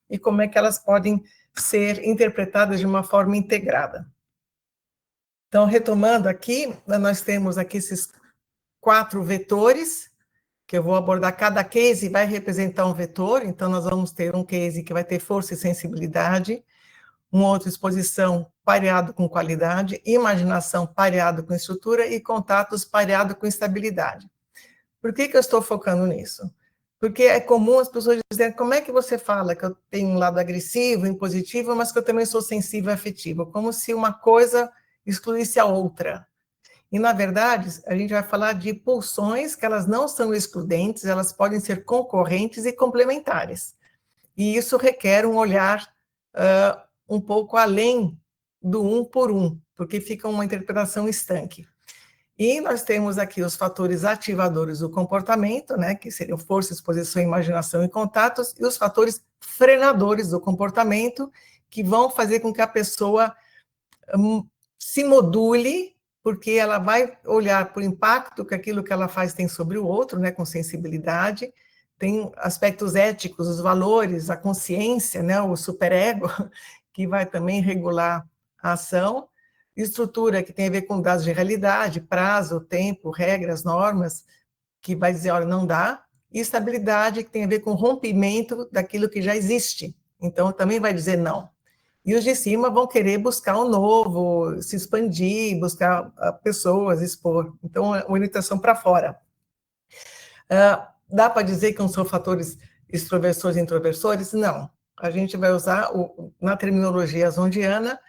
e como é que elas podem ser interpretadas de uma forma integrada. Então, retomando aqui, nós temos aqui esses 4 vetores, que eu vou abordar. Cada case vai representar um vetor, então nós vamos ter um case que vai ter força e sensibilidade, uma outra exposição pareado com qualidade, imaginação pareado com estrutura e contatos pareado com estabilidade. Por que eu estou focando nisso? Porque é comum as pessoas dizerem, como é que você fala que eu tenho um lado agressivo, impositivo, mas que eu também sou sensível e afetivo? Como se uma coisa excluísse a outra. E, na verdade, a gente vai falar de pulsões que elas não são excludentes, elas podem ser concorrentes e complementares. E isso requer um olhar um pouco além do um por um, porque fica uma interpretação estanque. E nós temos aqui os fatores ativadores do comportamento, né, que seriam força, exposição, imaginação e contatos, e os fatores frenadores do comportamento, que vão fazer com que a pessoa se module, porque ela vai olhar para o impacto que aquilo que ela faz tem sobre o outro, né, com sensibilidade, tem aspectos éticos, os valores, a consciência, né, o superego, que vai também regular a ação, estrutura que tem a ver com dados de realidade, prazo, tempo, regras, normas, que vai dizer, olha, não dá, e estabilidade que tem a ver com rompimento daquilo que já existe, então também vai dizer não. E os de cima vão querer buscar o novo, se expandir, buscar pessoas, expor. Então, é orientação para fora. Dá para dizer que não são fatores extroversores e introversores? Não. A gente vai usar, na terminologia zondiana,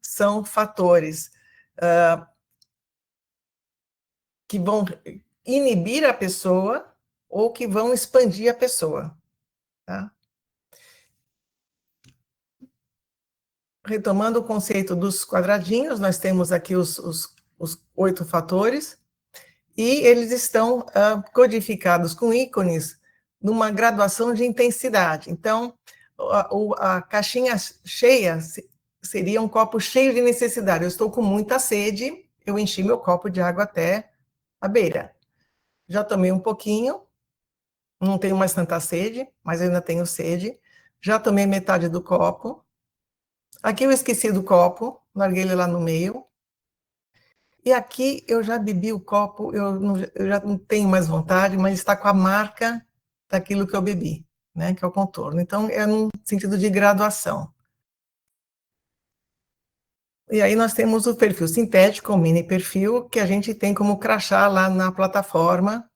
são fatores que vão inibir a pessoa ou que vão expandir a pessoa. Tá? Retomando o conceito dos quadradinhos, nós temos aqui os 8 fatores, e eles estão codificados com ícones numa graduação de intensidade. Então, a caixinha cheia seria um copo cheio de necessidade. Eu estou com muita sede, eu enchi meu copo de água até a beira. Já tomei um pouquinho, não tenho mais tanta sede, mas ainda tenho sede. Já tomei metade do copo. Aqui eu esqueci do copo, larguei ele lá no meio. E aqui eu já bebi o copo, eu já não tenho mais vontade, mas está com a marca daquilo que eu bebi, né, que é o contorno. Então, é num sentido de graduação. E aí nós temos o perfil sintético, o mini perfil, que a gente tem como crachá lá na plataforma,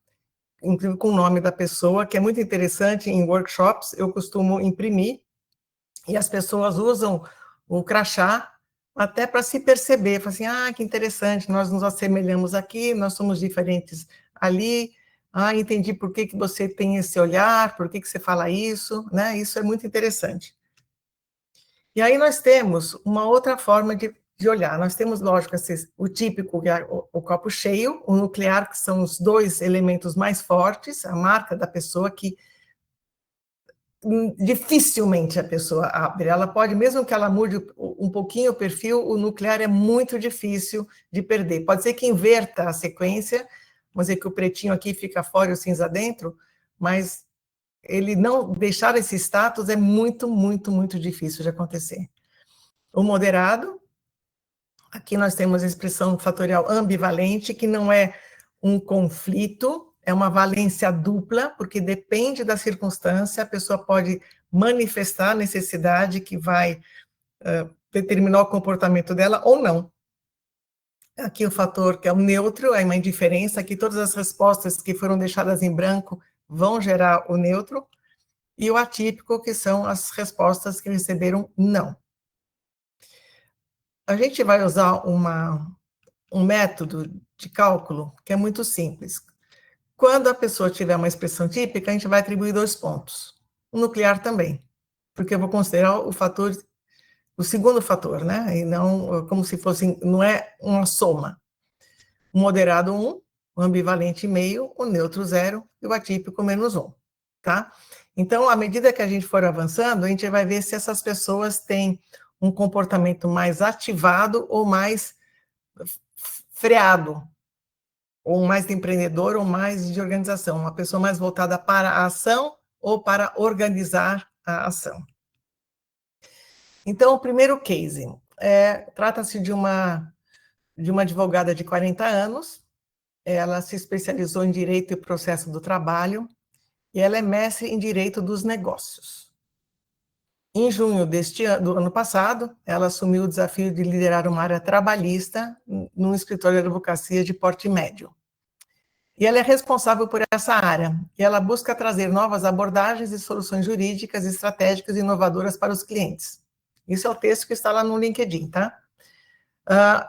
inclusive com o nome da pessoa, que é muito interessante. Em workshops eu costumo imprimir, e as pessoas usam o crachá até para se perceber, assim, que interessante, nós nos assemelhamos aqui, nós somos diferentes ali, entendi por que você tem esse olhar, por que você fala isso, né? Isso é muito interessante. E aí nós temos uma outra forma de olhar, nós temos, lógico, o típico, que é o copo cheio, o nuclear, que são os 2 elementos mais fortes, a marca da pessoa que dificilmente a pessoa abre. Ela pode, mesmo que ela mude um pouquinho o perfil, o nuclear é muito difícil de perder. Pode ser que inverta a sequência, vamos dizer que o pretinho aqui fica fora e o cinza dentro, mas ele não deixar esse status é muito, muito, muito difícil de acontecer. O moderado, aqui nós temos a expressão fatorial ambivalente, que não é um conflito, é uma valência dupla, porque depende da circunstância, a pessoa pode manifestar a necessidade que vai determinar o comportamento dela ou não. Aqui o fator que é o neutro, é uma indiferença, aqui todas as respostas que foram deixadas em branco vão gerar o neutro, e o atípico, que são as respostas que receberam não. A gente vai usar um método de cálculo que é muito simples. Quando a pessoa tiver uma expressão típica, a gente vai atribuir 2 pontos. O nuclear também, porque eu vou considerar o segundo fator, né? E não como se fosse, não é uma soma. O moderado 1, o ambivalente meio, o neutro 0 e o atípico menos 1, tá? Então, à medida que a gente for avançando, a gente vai ver se essas pessoas têm um comportamento mais ativado ou mais freado, ou mais empreendedor, ou mais de organização, uma pessoa mais voltada para a ação ou para organizar a ação. Então, o primeiro case trata-se de uma advogada de 40 anos, ela se especializou em Direito e Processo do Trabalho, e ela é mestre em Direito dos Negócios. Em junho do ano passado, ela assumiu o desafio de liderar uma área trabalhista num escritório de advocacia de porte médio. E ela é responsável por essa área, e ela busca trazer novas abordagens e soluções jurídicas, estratégicas e inovadoras para os clientes. Isso é o texto que está lá no LinkedIn, tá?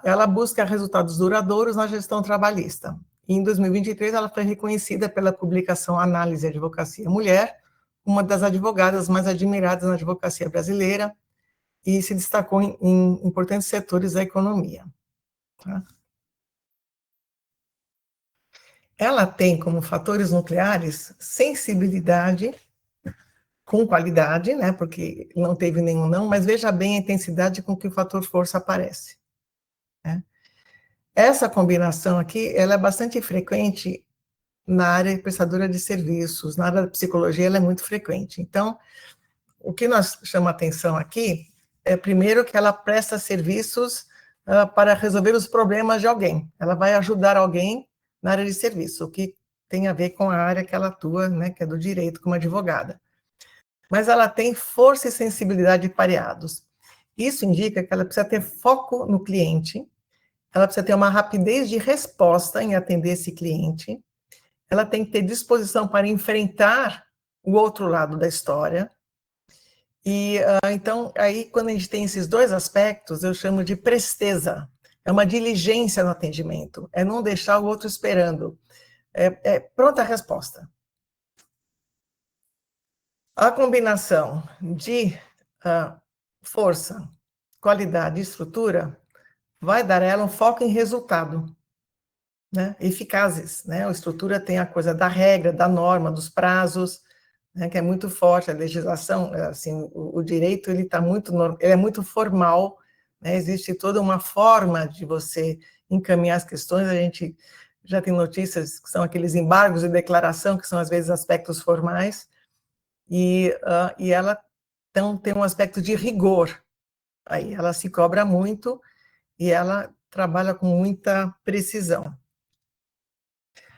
Ela busca resultados duradouros na gestão trabalhista. E em 2023, ela foi reconhecida pela publicação Análise Advocacia Mulher, uma das advogadas mais admiradas na advocacia brasileira, e se destacou em importantes setores da economia. Tá? Ela tem como fatores nucleares sensibilidade com qualidade, né, porque não teve nenhum não, mas veja bem a intensidade com que o fator força aparece. Né? Essa combinação aqui, ela é bastante frequente na área prestadora de serviços, na área da psicologia ela é muito frequente. Então, o que nós chama atenção aqui é, primeiro, que ela presta serviços para resolver os problemas de alguém. Ela vai ajudar alguém na área de serviço, o que tem a ver com a área que ela atua, né, que é do direito, como advogada. Mas ela tem força e sensibilidade pareados. Isso indica que ela precisa ter foco no cliente, ela precisa ter uma rapidez de resposta em atender esse cliente, ela tem que ter disposição para enfrentar o outro lado da história. E, então, aí, quando a gente tem esses dois aspectos, eu chamo de presteza. É uma diligência no atendimento, é não deixar o outro esperando. É pronta a resposta. A combinação de força, qualidade e estrutura vai dar a ela um foco em resultado, né, eficazes, né? A estrutura tem a coisa da regra, da norma, dos prazos, né, que é muito forte. A legislação, assim, o direito ele é muito formal, né? Existe toda uma forma de você encaminhar as questões. A gente já tem notícias que são aqueles embargos de declaração, que são às vezes aspectos formais, e ela então tem um aspecto de rigor. Aí ela se cobra muito e ela trabalha com muita precisão.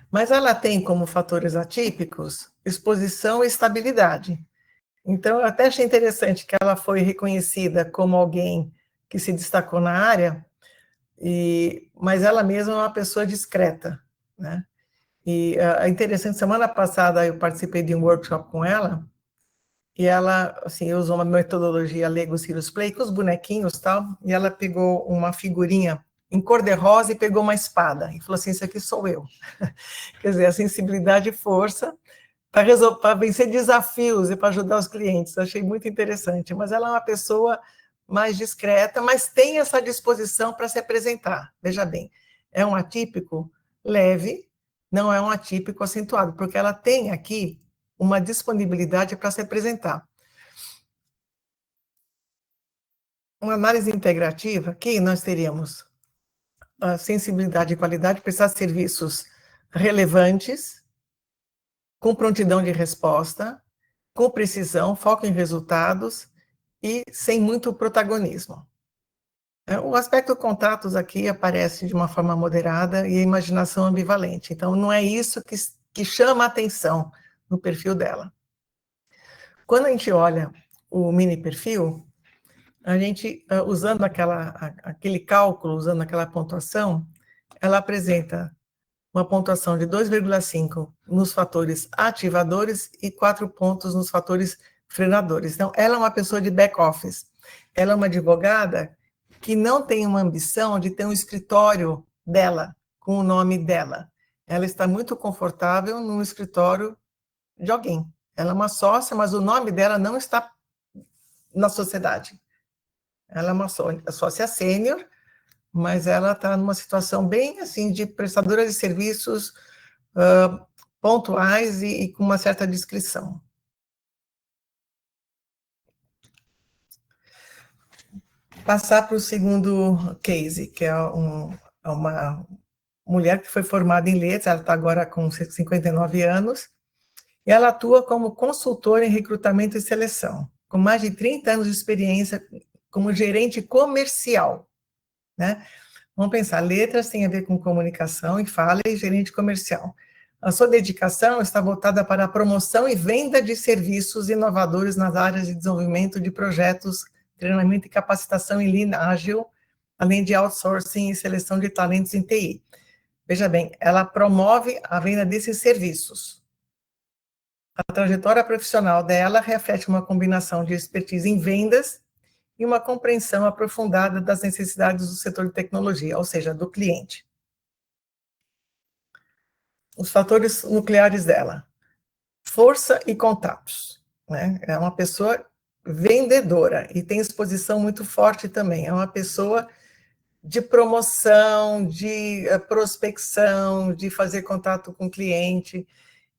Mas ela tem como fatores atípicos exposição e estabilidade. Então, eu até achei interessante que ela foi reconhecida como alguém que se destacou na área, mas ela mesma é uma pessoa discreta, né? E é interessante, semana passada eu participei de um workshop com ela, e ela, assim, usou uma metodologia Lego Serious Play, com os bonequinhos e tal, e ela pegou uma figurinha em cor-de-rosa e pegou uma espada, e falou assim, isso aqui sou eu. Quer dizer, a sensibilidade e força para vencer desafios e para ajudar os clientes. Achei muito interessante. Mas ela é uma pessoa mais discreta, mas tem essa disposição para se apresentar. Veja bem, é um atípico leve, não é um atípico acentuado, porque ela tem aqui uma disponibilidade para se apresentar. Uma análise integrativa, aqui nós teríamos a sensibilidade e qualidade, prestar serviços relevantes, com prontidão de resposta, com precisão, foco em resultados e sem muito protagonismo. O aspecto contatos aqui aparece de uma forma moderada e a imaginação ambivalente. Então, não é isso que chama a atenção no perfil dela. Quando a gente olha o mini perfil, a gente, usando aquele cálculo, usando aquela pontuação, ela apresenta uma pontuação de 2,5 nos fatores ativadores e 4 pontos nos fatores frenadores. Então, ela é uma pessoa de back-office. Ela é uma advogada que não tem uma ambição de ter um escritório dela, com o nome dela. Ela está muito confortável num escritório de alguém. Ela é uma sócia, mas o nome dela não está na sociedade. Ela é uma sócia sênior, mas ela está numa situação bem assim de prestadora de serviços pontuais e com uma certa discrição. Passar para o segundo case, que é uma mulher que foi formada em letras, ela está agora com 59 anos, E ela atua como consultora em recrutamento e seleção, com mais de 30 anos de experiência como gerente comercial, né? Vamos pensar, letras tem a ver com comunicação e fala e gerente comercial. A sua dedicação está voltada para a promoção e venda de serviços inovadores nas áreas de desenvolvimento de projetos, treinamento e capacitação em linha ágil, além de outsourcing e seleção de talentos em TI. Veja bem, ela promove a venda desses serviços. A trajetória profissional dela reflete uma combinação de expertise em vendas e uma compreensão aprofundada das necessidades do setor de tecnologia, ou seja, do cliente. Os fatores nucleares dela: força e contatos, né? É uma pessoa vendedora e tem exposição muito forte também. É uma pessoa de promoção, de prospecção, de fazer contato com o cliente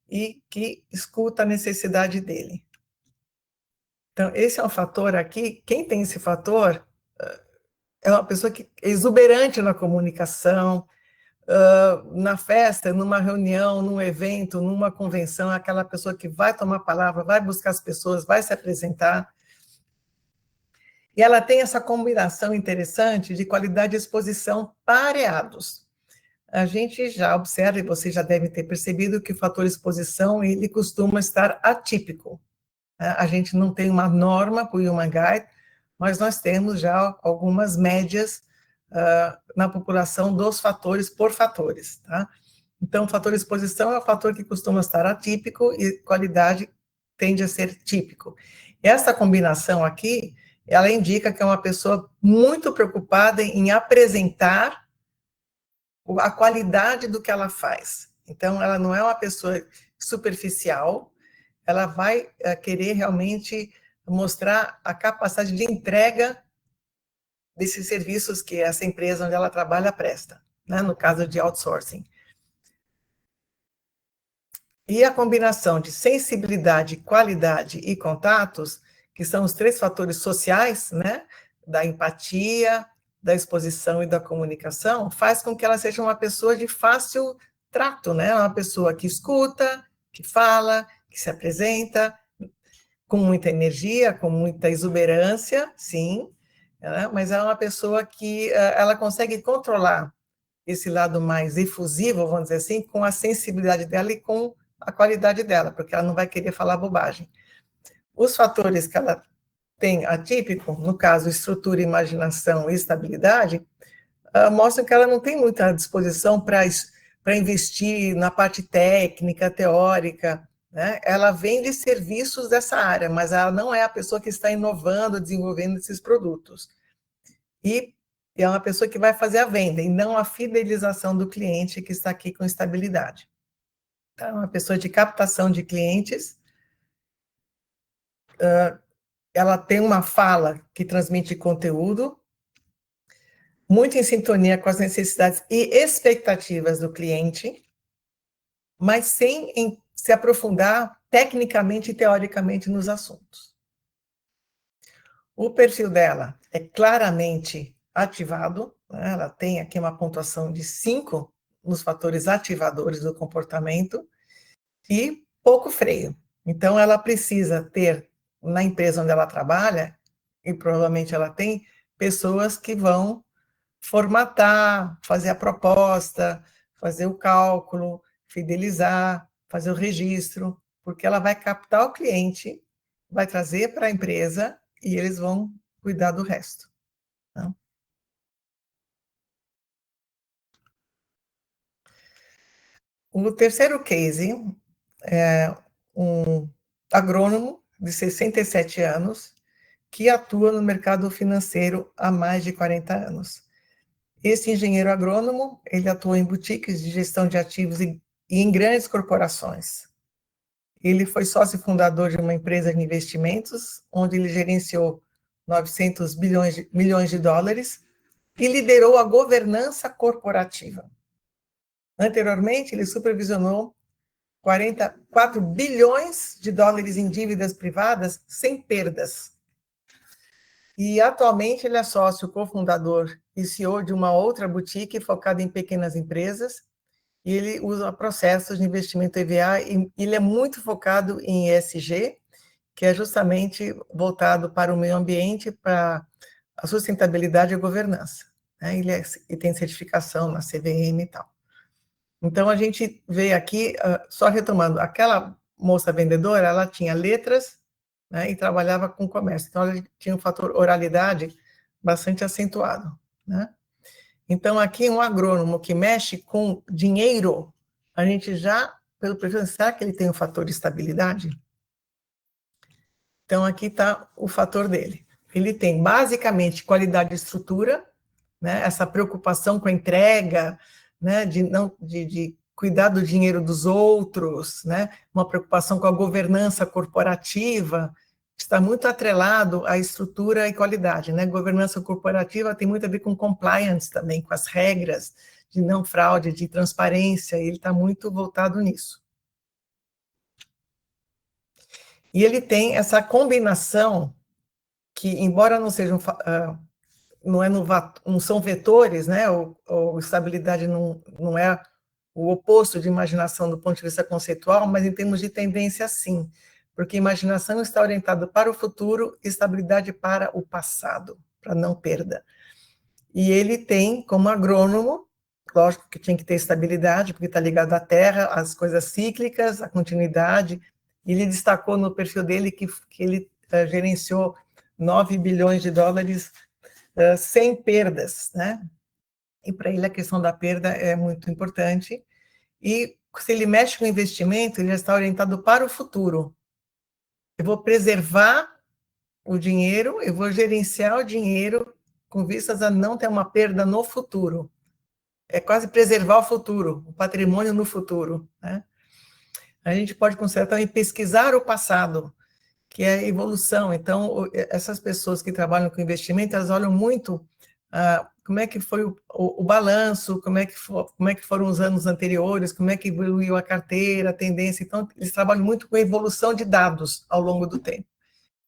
e que escuta a necessidade dele. Então, esse é um fator aqui. Quem tem esse fator é uma pessoa que é exuberante na comunicação, na festa, numa reunião, num evento, numa convenção, aquela pessoa que vai tomar palavra, vai buscar as pessoas, vai se apresentar. E ela tem essa combinação interessante de qualidade e exposição pareados. A gente já observa, e você já deve ter percebido, que o fator exposição, ele costuma estar atípico. A gente não tem uma norma para o Human Guide, mas nós temos já algumas médias na população dos fatores por fatores, tá? Então, o fator exposição é o fator que costuma estar atípico e qualidade tende a ser típico. Essa combinação aqui, ela indica que é uma pessoa muito preocupada em apresentar a qualidade do que ela faz. Então, ela não é uma pessoa superficial, ela vai querer realmente mostrar a capacidade de entrega desses serviços que essa empresa onde ela trabalha presta, né, no caso de outsourcing. E a combinação de sensibilidade, qualidade e contatos, que são os 3 fatores sociais, né, da empatia, da exposição e da comunicação, faz com que ela seja uma pessoa de fácil trato, né, uma pessoa que escuta, que fala, que se apresenta, com muita energia, com muita exuberância, sim, né, mas é uma pessoa que ela consegue controlar esse lado mais efusivo, vamos dizer assim, com a sensibilidade dela e com a qualidade dela, porque ela não vai querer falar bobagem. Os fatores que ela tem atípico, no caso, estrutura, imaginação e estabilidade, mostram que ela não tem muita disposição para investir na parte técnica, teórica, né? Ela vende serviços dessa área, mas ela não é a pessoa que está inovando, desenvolvendo esses produtos. E é uma pessoa que vai fazer a venda, e não a fidelização do cliente que está aqui com estabilidade. Então, é uma pessoa de captação de clientes, ela tem uma fala que transmite conteúdo, muito em sintonia com as necessidades e expectativas do cliente, mas sem se aprofundar tecnicamente e teoricamente nos assuntos. O perfil dela é claramente ativado, né? Ela tem aqui uma pontuação de 5 nos fatores ativadores do comportamento e pouco freio. Então, ela precisa ter, na empresa onde ela trabalha, e provavelmente ela tem, pessoas que vão formatar, fazer a proposta, fazer o cálculo, fidelizar, fazer o registro, porque ela vai captar o cliente, vai trazer para a empresa e eles vão cuidar do resto. Tá? O terceiro case é um agrônomo de 67 anos que atua no mercado financeiro há mais de 40 anos. Esse engenheiro agrônomo, ele atua em boutiques de gestão de ativos e em grandes corporações. Ele foi sócio fundador de uma empresa de investimentos, onde ele gerenciou 900 milhões de dólares e liderou a governança corporativa. Anteriormente, ele supervisionou 44 bilhões de dólares em dívidas privadas sem perdas. E atualmente ele é sócio cofundador e CEO de uma outra boutique focada em pequenas empresas e ele usa processos de investimento EVA, e ele é muito focado em ESG, que é justamente voltado para o meio ambiente, para a sustentabilidade e a governança, né? Ele tem certificação na CVM e tal. Então, a gente vê aqui, só retomando, aquela moça vendedora, ela tinha letras, né, e trabalhava com comércio, então ela tinha um fator oralidade bastante acentuado, né? Então, aqui um agrônomo que mexe com dinheiro, a gente já, pelo perfil, será que ele tem um fator de estabilidade? Então, aqui está o fator dele. Ele tem, basicamente, qualidade de estrutura, né, essa preocupação com a entrega, né, de cuidar do dinheiro dos outros, né, uma preocupação com a governança corporativa, está muito atrelado à estrutura e qualidade, né? Governança corporativa tem muito a ver com compliance também, com as regras de não fraude, de transparência, e ele está muito voltado nisso. E ele tem essa combinação que, embora não sejam não, não são vetores, né? Ou estabilidade não é o oposto de imaginação do ponto de vista conceitual, mas em termos de tendência, sim. Porque imaginação está orientada para o futuro, estabilidade para o passado, para não perda. E ele tem, como agrônomo, lógico que tinha que ter estabilidade, porque está ligado à terra, às coisas cíclicas, à continuidade. Ele destacou no perfil dele que ele gerenciou 9 bilhões de dólares sem perdas, né? E para ele a questão da perda é muito importante. E se ele mexe com investimento, ele já está orientado para o futuro. Eu vou preservar o dinheiro, eu vou gerenciar o dinheiro com vistas a não ter uma perda no futuro. É quase preservar o futuro, o patrimônio no futuro, né? A gente pode considerar também pesquisar o passado, que é a evolução. Então, essas pessoas que trabalham com investimento, elas olham muito como é que foi o balanço, como é que foram os anos anteriores, como é que evoluiu a carteira, a tendência. Então, eles trabalham muito com a evolução de dados ao longo do tempo.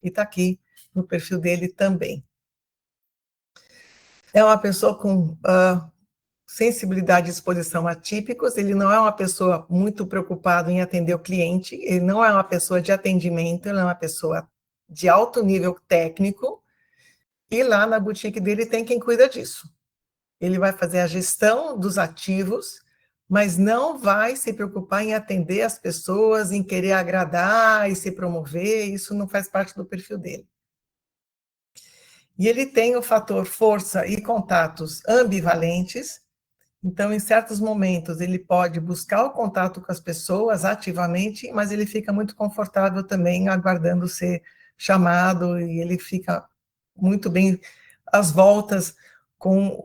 E está aqui no perfil dele também. É uma pessoa com sensibilidade e exposição atípicos, ele não é uma pessoa muito preocupada em atender o cliente, ele não é uma pessoa de atendimento, ele é uma pessoa de alto nível técnico, e lá na boutique dele tem quem cuida disso. Ele vai fazer a gestão dos ativos, mas não vai se preocupar em atender as pessoas, em querer agradar e se promover, isso não faz parte do perfil dele. E ele tem o fator força e contatos ambivalentes, então, em certos momentos, ele pode buscar o contato com as pessoas ativamente, mas ele fica muito confortável também aguardando ser chamado, e ele fica muito bem às voltas com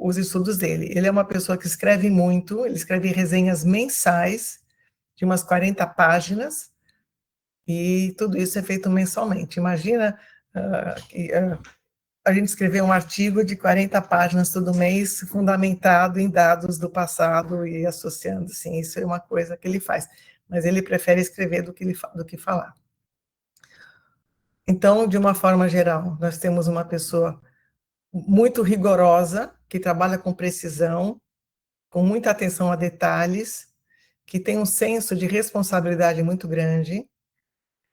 os estudos dele. Ele é uma pessoa que escreve muito, ele escreve resenhas mensais, de umas 40 páginas, e tudo isso é feito mensalmente. Imagina a gente escrever um artigo de 40 páginas todo mês, fundamentado em dados do passado e associando, assim, isso é uma coisa que ele faz, mas ele prefere escrever do que falar. Então, de uma forma geral, nós temos uma pessoa muito rigorosa, que trabalha com precisão, com muita atenção a detalhes, que tem um senso de responsabilidade muito grande,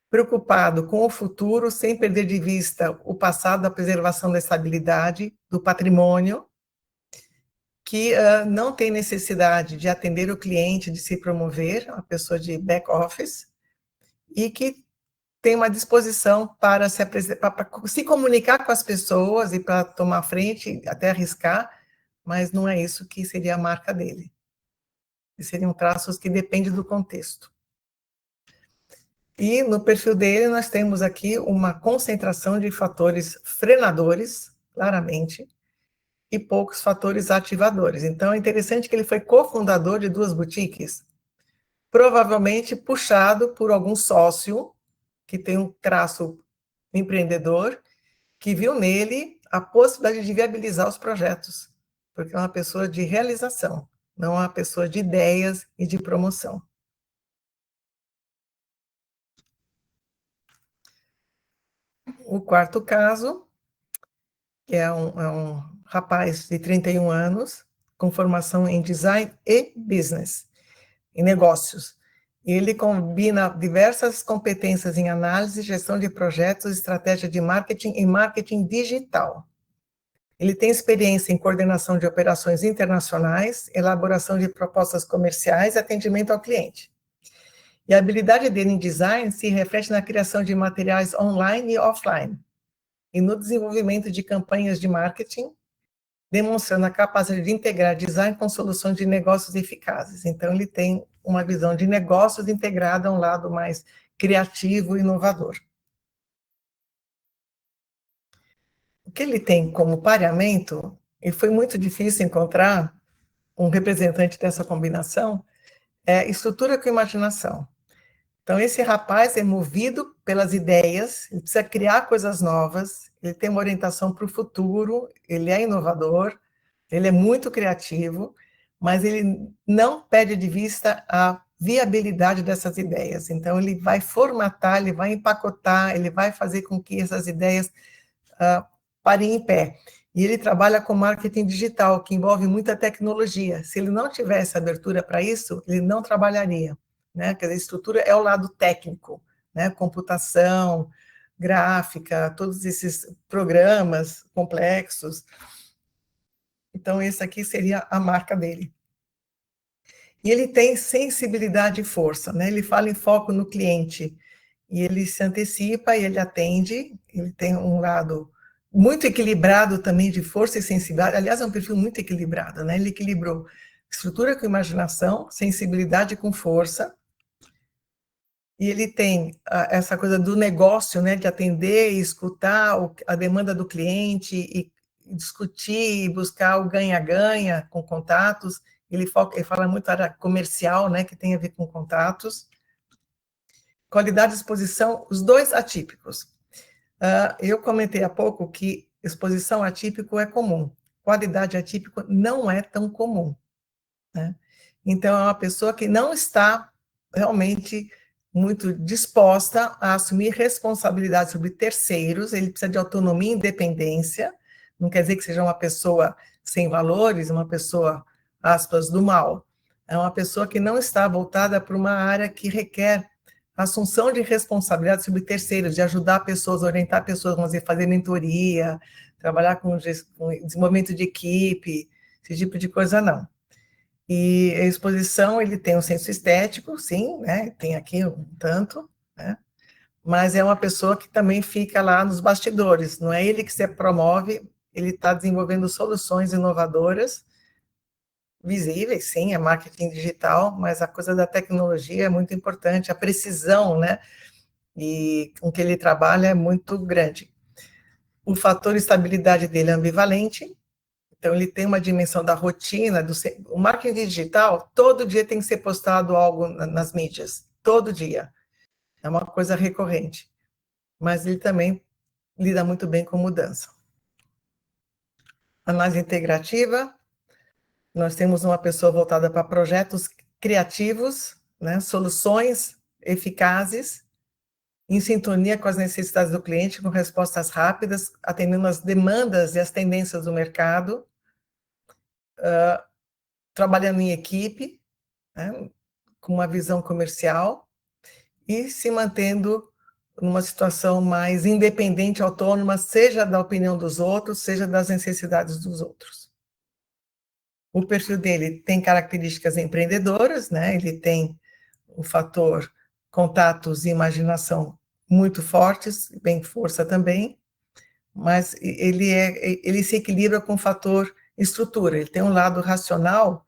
preocupado com o futuro, sem perder de vista o passado, a preservação da estabilidade, do patrimônio, que não tem necessidade de atender o cliente, de se promover, uma pessoa de back office, e que tem uma disposição para se comunicar com as pessoas e para tomar frente, até arriscar, mas não é isso que seria a marca dele. Seriam traços que dependem do contexto. E no perfil dele nós temos aqui uma concentração de fatores frenadores, claramente, e poucos fatores ativadores. Então, é interessante que ele foi cofundador de 2 boutiques, provavelmente puxado por algum sócio que tem um traço empreendedor, que viu nele a possibilidade de viabilizar os projetos, porque é uma pessoa de realização, não é uma pessoa de ideias e de promoção. O quarto caso é um rapaz de 31 anos, com formação em design e business. em negócios. Ele combina diversas competências em análise, gestão de projetos, estratégia de marketing e marketing digital. Ele tem experiência em coordenação de operações internacionais, elaboração de propostas comerciais e atendimento ao cliente. E a habilidade dele em design se reflete na criação de materiais online e offline, e no desenvolvimento de campanhas de marketing, demonstrando a capacidade de integrar design com soluções de negócios eficazes. Então, ele tem uma visão de negócios integrada a um lado mais criativo e inovador. O que ele tem como pareamento, e foi muito difícil encontrar um representante dessa combinação, é estrutura com imaginação. Então, esse rapaz é movido pelas ideias, ele precisa criar coisas novas, ele tem uma orientação para o futuro, ele é inovador, ele é muito criativo, mas ele não perde de vista a viabilidade dessas ideias. Então, ele vai formatar, ele vai empacotar, ele vai fazer com que essas ideias parem em pé. E ele trabalha com marketing digital, que envolve muita tecnologia. Se ele não tivesse abertura para isso, ele não trabalharia. Né? Quer dizer, a estrutura é o lado técnico, né? Computação, gráfica, todos esses programas complexos. Então, esse aqui seria a marca dele. E ele tem sensibilidade e força, né? Ele fala em foco no cliente, e ele se antecipa e ele atende, ele tem um lado muito equilibrado também de força e sensibilidade, aliás, é um perfil muito equilibrado, né? Ele equilibrou estrutura com imaginação, sensibilidade com força, e ele tem essa coisa do negócio, né, de atender e escutar a demanda do cliente e discutir e buscar o ganha-ganha com contatos. Ele fala muito da área comercial, né, que tem a ver com contatos. Qualidade de exposição, os dois atípicos. Eu comentei há pouco que exposição atípico é comum, qualidade atípico não é tão comum, né? Então, é uma pessoa que não está realmente muito disposta a assumir responsabilidade sobre terceiros, ele precisa de autonomia e independência, não quer dizer que seja uma pessoa sem valores, uma pessoa, aspas, do mal. É uma pessoa que não está voltada para uma área que requer assunção de responsabilidade sobre terceiros, de ajudar pessoas, orientar pessoas, vamos dizer, fazer mentoria, trabalhar com desenvolvimento de equipe, esse tipo de coisa, não. E a exposição, ele tem um senso estético, sim, né? Tem aqui um tanto, né? Mas é uma pessoa que também fica lá nos bastidores, não é ele que se promove, ele está desenvolvendo soluções inovadoras, visíveis, sim, é marketing digital, mas a coisa da tecnologia é muito importante, a precisão, né? E com que ele trabalha é muito grande. O fator estabilidade dele é ambivalente, então, ele tem uma dimensão da rotina, o marketing digital, todo dia tem que ser postado algo nas mídias, todo dia. É uma coisa recorrente. Mas ele também lida muito bem com mudança. Análise integrativa, nós temos uma pessoa voltada para projetos criativos, né, soluções eficazes, em sintonia com as necessidades do cliente, com respostas rápidas, atendendo às demandas e às tendências do mercado, trabalhando em equipe, né, com uma visão comercial e se mantendo numa situação mais independente, autônoma, seja da opinião dos outros, seja das necessidades dos outros. O perfil dele tem características empreendedoras, né? Ele tem o fator contatos e imaginação muito fortes, bem força também, mas ele se equilibra com o fator estrutura, ele tem um lado racional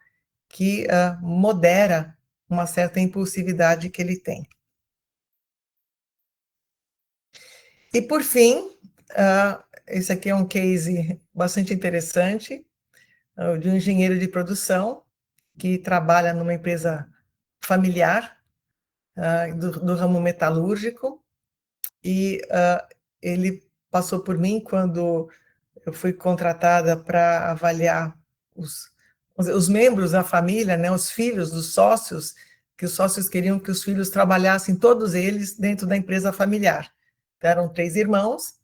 que modera uma certa impulsividade que ele tem. E, por fim, esse aqui é um case bastante interessante, de um engenheiro de produção que trabalha numa empresa familiar, do ramo metalúrgico, e ele passou por mim quando eu fui contratada para avaliar os membros da família, né, os filhos dos sócios, que os sócios queriam que os filhos trabalhassem, todos eles, dentro da empresa familiar. Eram 3 irmãos,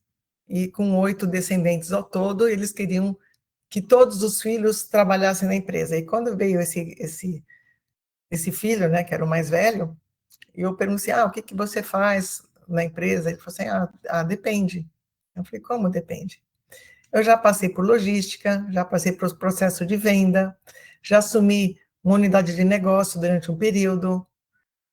e com 8 descendentes ao todo, eles queriam que todos os filhos trabalhassem na empresa. E quando veio esse esse filho, né, que era o mais velho, e eu perguntei, o que você faz na empresa? Ele falou assim, depende. Eu falei, como depende? Eu já passei por logística, já passei por processo de venda, já assumi uma unidade de negócio durante um período.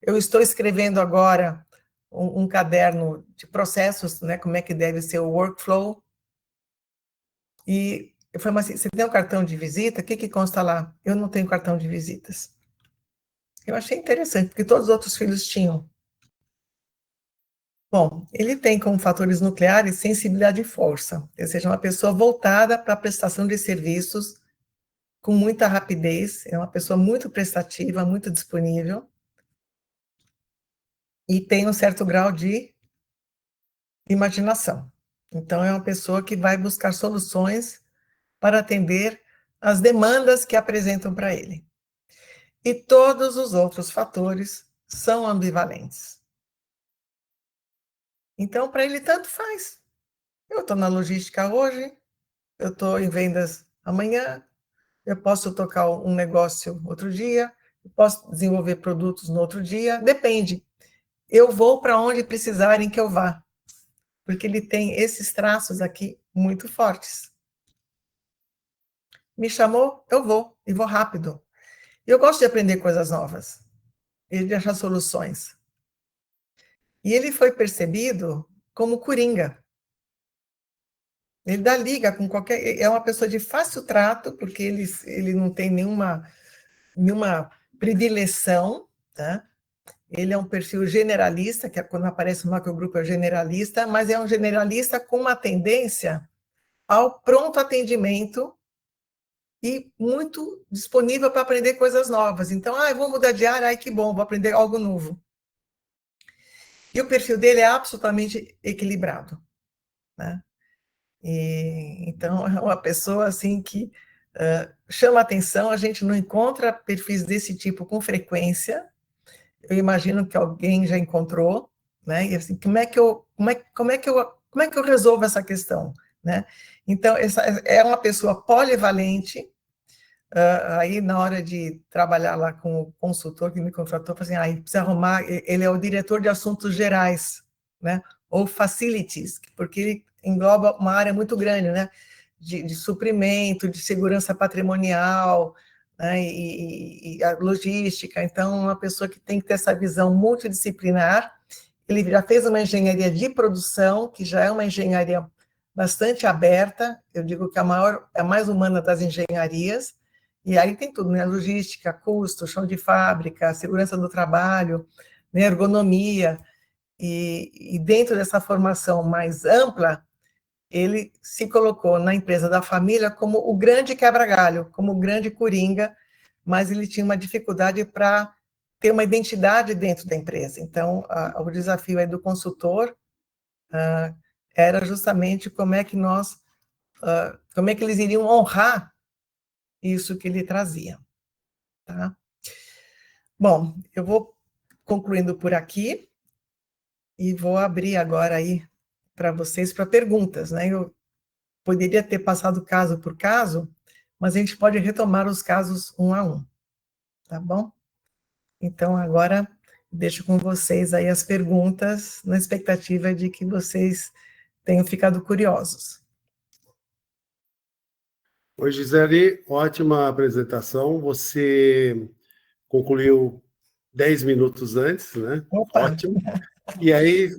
Eu estou escrevendo agora um caderno de processos, né, como é que deve ser o workflow. E eu falei, mas você tem um cartão de visita? O que consta lá? Eu não tenho cartão de visitas. Eu achei interessante, porque todos os outros filhos tinham. Bom, ele tem como fatores nucleares sensibilidade e força, ou seja, uma pessoa voltada para a prestação de serviços com muita rapidez, é uma pessoa muito prestativa, muito disponível, e tem um certo grau de imaginação. Então, é uma pessoa que vai buscar soluções para atender as demandas que apresentam para ele. E todos os outros fatores são ambivalentes. Então, para ele, tanto faz. Eu estou na logística hoje, eu estou em vendas amanhã, eu posso tocar um negócio outro dia, eu posso desenvolver produtos no outro dia, depende. Eu vou para onde precisarem que eu vá, porque ele tem esses traços aqui muito fortes. Me chamou, eu vou, e vou rápido. Eu gosto de aprender coisas novas, e de achar soluções. E ele foi percebido como coringa. Ele dá liga com qualquer... É uma pessoa de fácil trato, porque ele não tem nenhuma predileção, tá? Ele é um perfil generalista, que quando aparece no macrogrupo é generalista, mas é um generalista com uma tendência ao pronto atendimento e muito disponível para aprender coisas novas. Então, eu vou mudar de área, que bom, vou aprender algo novo. E o perfil dele é absolutamente equilibrado, né? Então, é uma pessoa assim que chama atenção, a gente não encontra perfis desse tipo com frequência. Eu imagino que alguém já encontrou, né? E assim, como é que eu resolvo essa questão, né? Então, essa é uma pessoa polivalente. Aí, na hora de trabalhar lá com o consultor que me contratou, eu falei assim, precisa arrumar, ele é o diretor de assuntos gerais, né? Ou facilities, porque ele engloba uma área muito grande, né? De suprimento, de segurança patrimonial, né? E a logística. Então, uma pessoa que tem que ter essa visão multidisciplinar. Ele já fez uma engenharia de produção, que já é uma engenharia bastante aberta, eu digo que a mais humana das engenharias, e aí tem tudo, né? Logística, custo, chão de fábrica, segurança do trabalho, né? Ergonomia, e dentro dessa formação mais ampla, ele se colocou na empresa da família como o grande quebra-galho, como o grande coringa, mas ele tinha uma dificuldade para ter uma identidade dentro da empresa. Então, o desafio aí do consultor era justamente como é que eles iriam honrar isso que ele trazia, tá? Bom, eu vou concluindo por aqui e vou abrir agora aí para vocês para perguntas, né? Eu poderia ter passado caso por caso, mas a gente pode retomar os casos um a um, tá bom? Então, agora deixo com vocês aí as perguntas, na expectativa de que vocês tenham ficado curiosos. Oi, Gisele, ótima apresentação. Você concluiu 10 minutos antes, né? Opa. Ótimo. E aí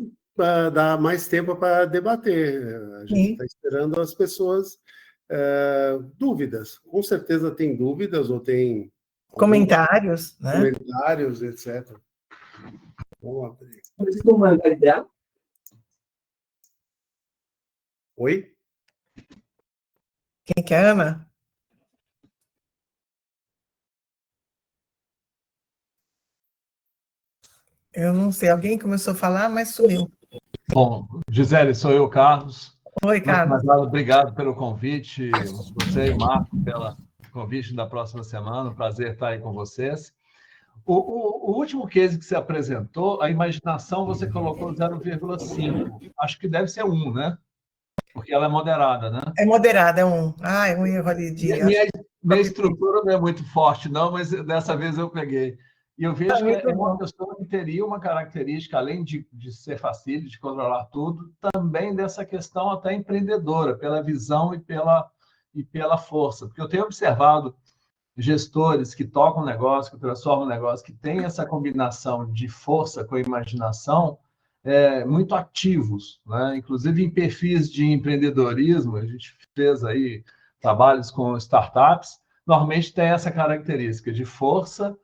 dá mais tempo para debater. A gente está esperando as pessoas dúvidas. Com certeza tem dúvidas ou tem comentários, né? Comentários, etc. Vamos abrir. Oi? Quem que é, Ana? Eu não sei, alguém começou a falar, mas sumiu. Bom, Gisele, sou eu, Carlos. Oi, Carlos. Obrigado pelo convite, você e Marco, pelo convite da próxima semana. Um prazer estar aí com vocês. O último case que você apresentou, a imaginação, você colocou 0,5. Acho que deve ser 1, né? Porque ela é moderada, né? É moderada, é 1. É um erro ali de... Minha estrutura não é muito forte, não, mas dessa vez eu peguei. E eu vejo que é uma bom. pessoa que teria uma característica, além de ser fácil, de controlar tudo, também dessa questão até empreendedora, pela visão e pela força. Porque eu tenho observado gestores que tocam negócio, que transformam negócio, que têm essa combinação de força com imaginação, muito ativos, né? Inclusive em perfis de empreendedorismo, a gente fez aí trabalhos com startups, normalmente tem essa característica de força,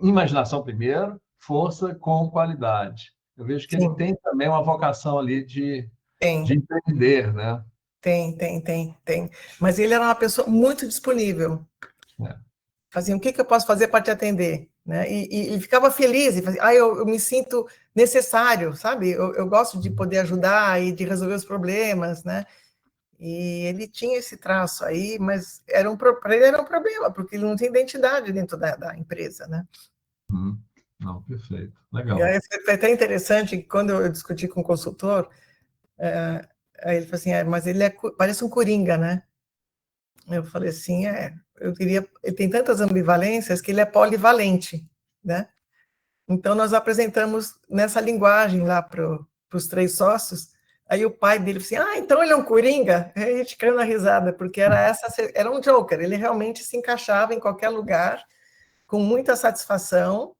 imaginação primeiro, força com qualidade. Eu vejo que ele Sim, tem também uma vocação ali de tem, empreender, né? tem. Mas ele era uma pessoa muito disponível. É. Fazia, o que eu posso fazer para te atender? Né? E ficava feliz, e fazia, eu me sinto necessário, sabe? Eu gosto de poder ajudar e de resolver os problemas, né? E ele tinha esse traço aí, mas para ele era um problema, porque ele não tinha identidade dentro da empresa, né? Não, perfeito. E Legal. aí foi até interessante que quando eu discuti com o consultor, aí ele falou assim, mas ele parece um coringa, né? Eu falei assim, eu diria, ele tem tantas ambivalências que ele é polivalente, né? Então nós apresentamos nessa linguagem lá para os 3 sócios. Aí o pai dele falou assim, então ele é um coringa? Aí a gente caiu na risada, porque era um joker, ele realmente se encaixava em qualquer lugar, com muita satisfação,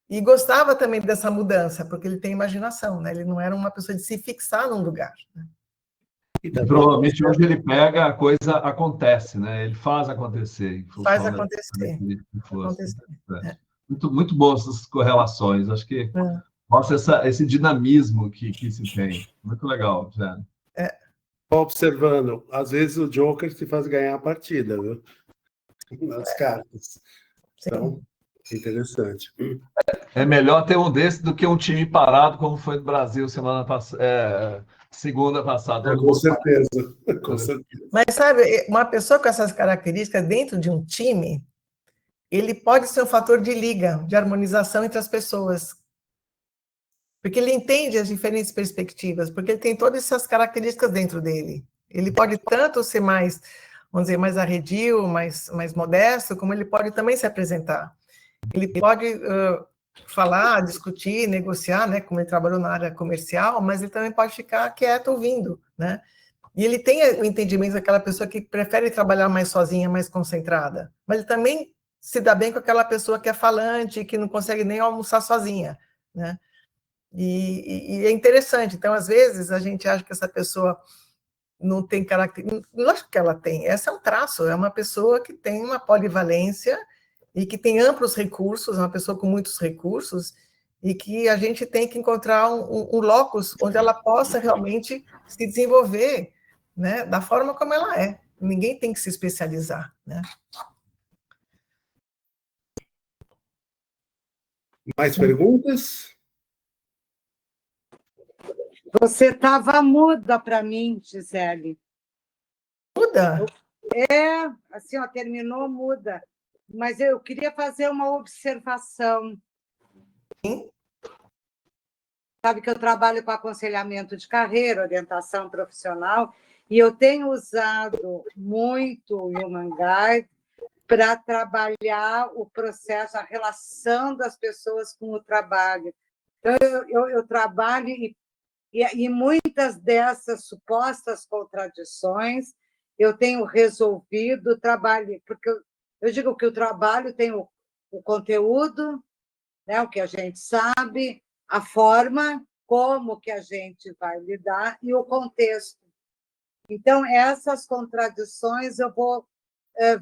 e gostava também dessa mudança, porque ele tem imaginação, né? Ele não era uma pessoa de se fixar num lugar. Né? E E também provavelmente onde ele pega, a coisa acontece, né? Ele faz acontecer em Faz função da acontecer, característica de força. acontecer. É. Muito, muito bom essas correlações. Acho que É. mostra esse dinamismo que se tem. Muito legal, Jane. observando, às vezes o Joker te faz ganhar a partida, viu? Nas cartas. Então, interessante. É melhor ter um desse do que um time parado, como foi no Brasil segunda passada. Todo Com mundo certeza, com parado. certeza. Mas, sabe, uma pessoa com essas características dentro de um time, ele pode ser um fator de liga, de harmonização entre as pessoas. Porque ele entende as diferentes perspectivas, porque ele tem todas essas características dentro dele. Ele pode tanto ser mais, vamos dizer, mais arredio, mais modesto, como ele pode também se apresentar. Ele pode falar, discutir, negociar, né, como ele trabalhou na área comercial, mas ele também pode ficar quieto ouvindo, né? E ele tem o entendimento daquela pessoa que prefere trabalhar mais sozinha, mais concentrada, mas ele também se dá bem com aquela pessoa que é falante, que não consegue nem almoçar sozinha, né? E é interessante. Então, às vezes, a gente acha que essa pessoa não tem caráter. Lógico que ela tem. Esse é um traço. É uma pessoa que tem uma polivalência e que tem amplos recursos, uma pessoa com muitos recursos, e que a gente tem que encontrar um locus onde ela possa realmente se desenvolver, né, da forma como ela é. Ninguém tem que se especializar, né? Mais perguntas? Você estava muda para mim, Gisele. Muda? Assim, ó, terminou muda. Mas eu queria fazer uma observação. Sim. Sabe que eu trabalho com aconselhamento de carreira, orientação profissional, e eu tenho usado muito o Human Guide para trabalhar o processo, a relação das pessoas com o trabalho. Então, eu trabalho e muitas dessas supostas contradições eu tenho resolvido o trabalho, porque eu digo que o trabalho tem o conteúdo, né, o que a gente sabe, a forma, como que a gente vai lidar e o contexto. Então, essas contradições eu vou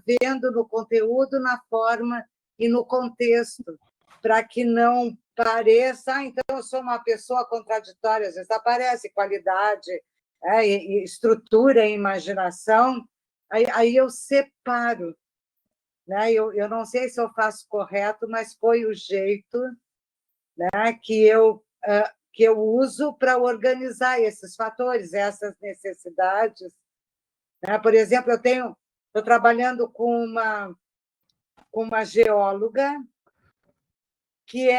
vendo no conteúdo, na forma e no contexto, para que não pareça, então eu sou uma pessoa contraditória, às vezes aparece qualidade, e estrutura e imaginação, aí eu separo. Né? Eu não sei se eu faço correto, mas foi o jeito, né, que eu uso para organizar esses fatores, essas necessidades. Né? Por exemplo, estou trabalhando com uma geóloga que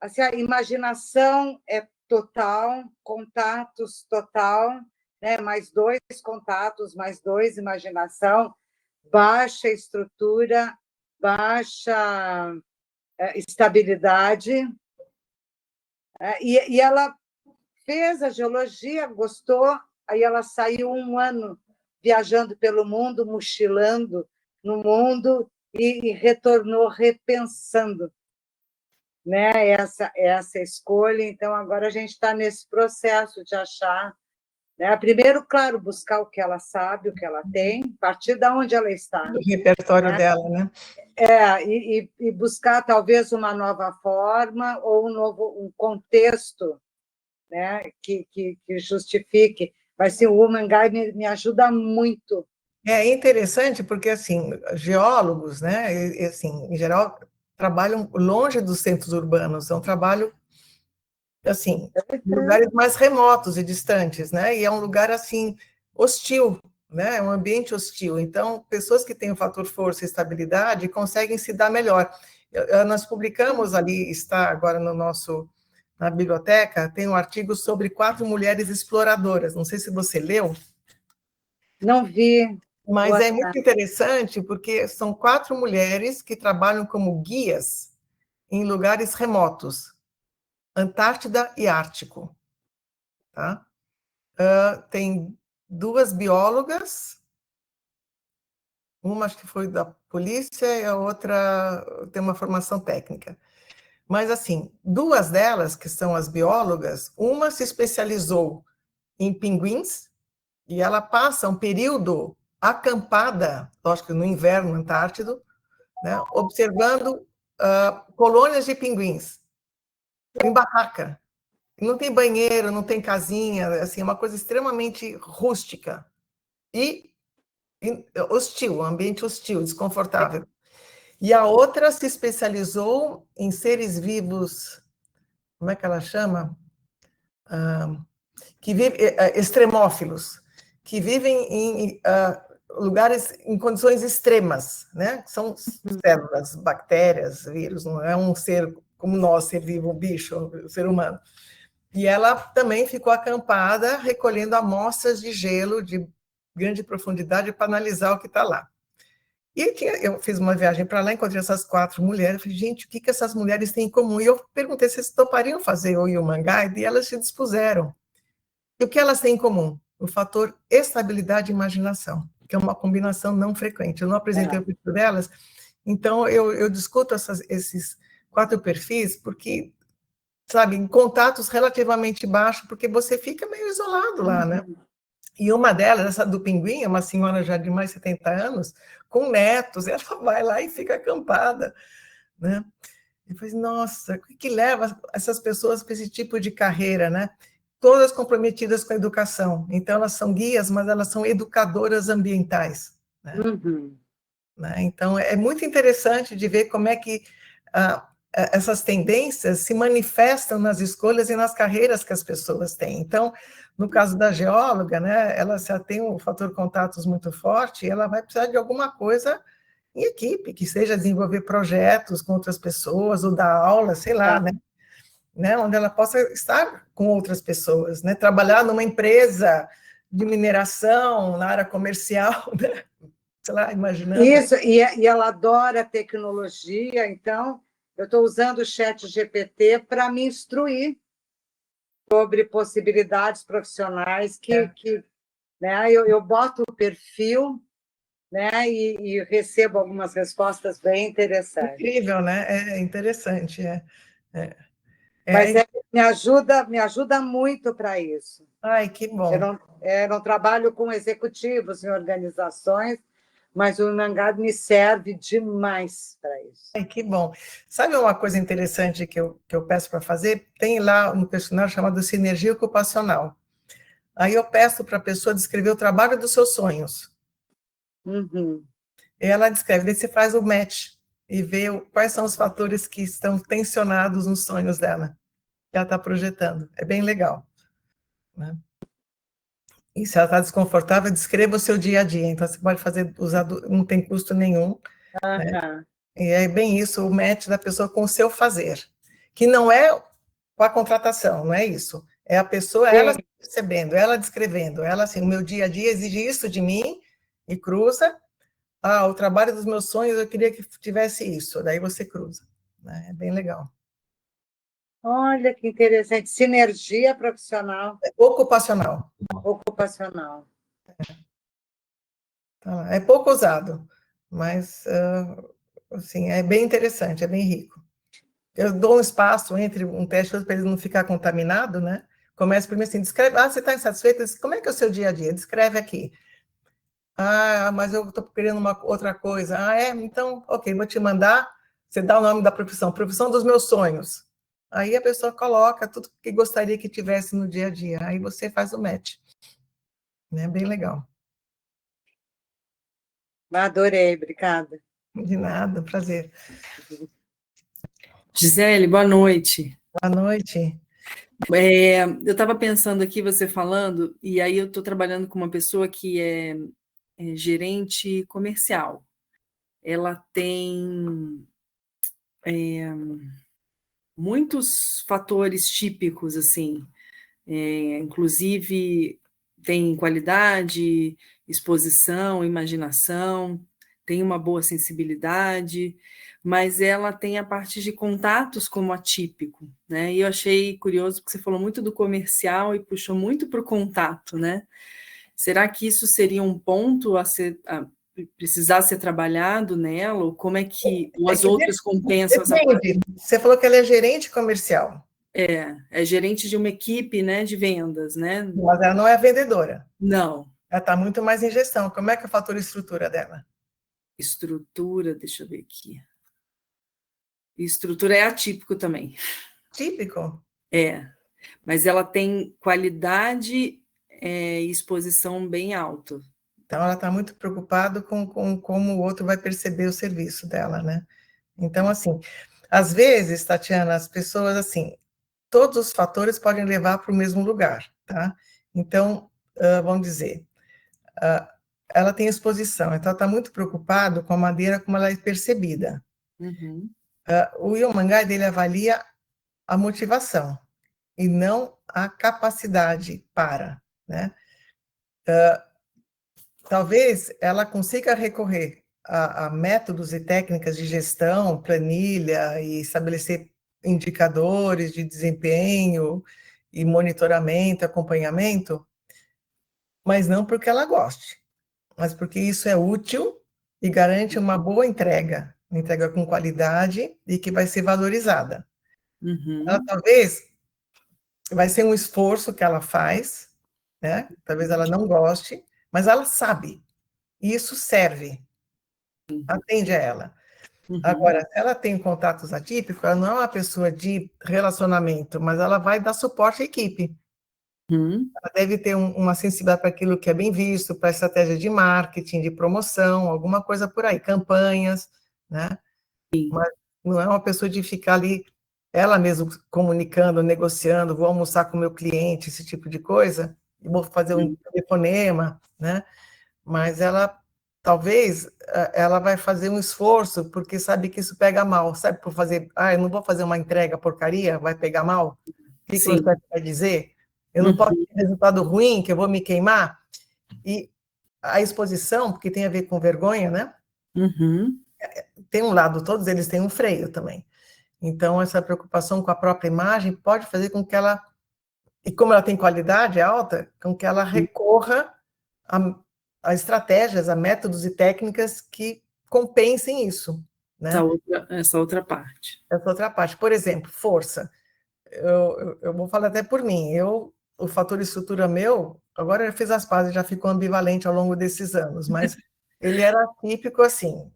assim, a imaginação é total, contatos total, né? Mais 2 contatos, mais 2 imaginação, baixa estrutura, baixa estabilidade. E ela fez a geologia, gostou, aí ela saiu 1 ano viajando pelo mundo, mochilando no mundo, e retornou repensando, né, essa escolha. Então, agora a gente está nesse processo de achar, né? Primeiro, claro, buscar o que ela sabe, o que ela tem, a partir de onde ela está. O repertório, né, dela, né? E buscar talvez uma nova forma ou um contexto, né, que justifique. Mas sim, o Woman Guide me ajuda muito. É interessante porque, assim, geólogos, né, assim, em geral, trabalham longe dos centros urbanos, é um trabalho, assim, em lugares mais remotos e distantes, né, e é um lugar, assim, hostil, né, é um ambiente hostil. Então, pessoas que têm o fator força e estabilidade conseguem se dar melhor. Nós publicamos ali, está agora na biblioteca, tem um artigo sobre 4 mulheres exploradoras, não sei se você leu. Não vi. Mas é muito interessante porque são 4 mulheres que trabalham como guias em lugares remotos, Antártida e Ártico. Tá? Tem 2 biólogas, uma acho que foi da polícia e a outra tem uma formação técnica. Mas, assim, 2 delas, que são as biólogas, uma se especializou em pinguins, e ela passa um período acampada, lógico, no inverno antártido, né, observando colônias de pinguins, em barraca. Não tem banheiro, não tem casinha, assim, é uma coisa extremamente rústica e hostil, um ambiente hostil, desconfortável. E a outra se especializou em seres vivos, como é que ela chama? Que vivem, extremófilos, que vivem em lugares em condições extremas, né? São células, bactérias, vírus, não é um ser como nós, ser vivo, um bicho, um ser humano. E ela também ficou acampada, recolhendo amostras de gelo de grande profundidade para analisar o que está lá. E eu fiz uma viagem para lá, encontrei essas 4 mulheres, falei, gente, o que essas mulheres têm em comum? E eu perguntei se eles topariam fazer o Human Guide, e elas se dispuseram. E o que elas têm em comum? O fator estabilidade e imaginação, que é uma combinação não frequente. Eu não apresentei o perfil delas, então eu discuto esses 4 perfis porque, sabe, em contatos relativamente baixos, porque você fica meio isolado lá, né? E uma delas, essa do pinguim, é uma senhora já de mais de 70 anos, com netos, ela vai lá e fica acampada, né? Eu falei, nossa, o que leva essas pessoas para esse tipo de carreira, né? Todas comprometidas com a educação. Então, elas são guias, mas elas são educadoras ambientais. Né? Uhum. Né? Então, é muito interessante de ver como é que essas tendências se manifestam nas escolhas e nas carreiras que as pessoas têm. Então, no caso da geóloga, né, ela já tem um fator contatos muito forte, e ela vai precisar de alguma coisa em equipe, que seja desenvolver projetos com outras pessoas, ou dar aula, sei lá, né, onde ela possa estar com outras pessoas, né, trabalhar numa empresa de mineração, na área comercial, né, sei lá, imaginando. Isso, e ela adora tecnologia, então eu estou usando o chat GPT para me instruir sobre possibilidades profissionais né, eu boto o perfil, né, e recebo algumas respostas bem interessantes. Incrível, né? É interessante. Mas me ajuda muito para isso. Ai, que bom. Eu não trabalho com executivos em organizações, mas o Human me serve demais para isso. Ai, que bom. Sabe uma coisa interessante que eu peço para fazer? Tem lá um questionário chamado Sinergia Ocupacional. Aí eu peço para a pessoa descrever o trabalho dos seus sonhos. Uhum. E ela descreve, daí você faz o match e vê quais são os fatores que estão tensionados nos sonhos dela, que ela está projetando. É bem legal. Né? E se ela está desconfortável, descreva o seu dia a dia. Então, você pode usar, não tem custo nenhum. Né? E é bem isso, o match da pessoa com o seu fazer. Que não é com a contratação, não é isso. É a pessoa, ela percebendo, ela descrevendo, ela assim, o meu dia a dia exige isso de mim, e cruza. O trabalho dos meus sonhos, eu queria que tivesse isso. Daí você cruza. né? É bem legal. Olha que interessante. Sinergia profissional. Ocupacional. Ocupacional. Tá lá. É pouco usado, mas assim, é bem interessante, é bem rico. Eu dou um espaço entre um teste e outro para ele não ficar contaminado, né? Começa primeiro assim, descreve, você está insatisfeito? Como é que é o seu dia a dia? Descreve aqui. Ah, mas eu estou querendo uma outra coisa. Ah, é? Então, ok, vou te mandar, você dá o nome da profissão dos meus sonhos. Aí a pessoa coloca tudo que gostaria que tivesse no dia a dia, aí você faz o match. Né? Bem legal. Adorei, obrigada. De nada, prazer. Gisele, boa noite. Boa noite. Eu estava pensando aqui, você falando, e aí eu estou trabalhando com uma pessoa que é gerente comercial. Ela tem muitos fatores típicos, assim, inclusive tem qualidade, exposição, imaginação, tem uma boa sensibilidade, mas ela tem a parte de contatos como atípico, né? E eu achei curioso porque você falou muito do comercial e puxou muito para o contato, né? Será que isso seria um ponto a precisar ser trabalhado nela? Ou como é que as outras compensam essa parte? Você falou que ela é gerente comercial. É gerente de uma equipe, né, de vendas, né? Mas ela não é vendedora. Não. Ela está muito mais em gestão. Como é que é o fator estrutura dela? Estrutura, deixa eu ver aqui. Estrutura é atípico também. Típico? Mas ela tem qualidade e exposição bem alta. Então, ela está muito preocupada com como o outro vai perceber o serviço dela, né? Então, assim, às vezes, Tatiana, as pessoas, assim, todos os fatores podem levar para o mesmo lugar, tá? Então, vamos dizer, ela tem exposição, então ela está muito preocupada com a maneira como ela é percebida. Uhum. O Iomangai dele avalia a motivação e não a capacidade para, né? Talvez ela consiga recorrer a métodos e técnicas de gestão, planilha e estabelecer indicadores de desempenho e monitoramento, acompanhamento, mas não porque ela goste, mas porque isso é útil e garante uma boa entrega com qualidade e que vai ser valorizada. Uhum. Ela talvez vai ser um esforço que ela faz, né? Talvez ela não goste, mas ela sabe. E isso serve, atende a ela. Uhum. Agora, se ela tem contatos atípicos, ela não é uma pessoa de relacionamento, mas ela vai dar suporte à equipe. Uhum. Ela deve ter uma sensibilidade para aquilo que é bem visto, para estratégia de marketing, de promoção, alguma coisa por aí, campanhas, né? Mas não é uma pessoa de ficar ali, ela mesma comunicando, negociando, vou almoçar com o meu cliente, esse tipo de coisa, e vou fazer um telefonema, né? Mas ela, talvez, ela vai fazer um esforço, porque sabe que isso pega mal, sabe, por fazer, eu não vou fazer uma entrega porcaria, vai pegar mal? O que você vai dizer? Eu não posso ter resultado ruim, que eu vou me queimar? E a exposição, porque tem a ver com vergonha, né? Uhum. Tem um lado, todos eles têm um freio também. Então, essa preocupação com a própria imagem pode fazer com que ela, e como ela tem qualidade alta, com que ela recorra a estratégias, a métodos e técnicas que compensem isso, né? Essa outra parte. Essa outra parte. Por exemplo, força. Eu vou falar até por mim. O fator estrutura meu, agora eu fiz as pazes, já ficou ambivalente ao longo desses anos, mas ele era atípico assim,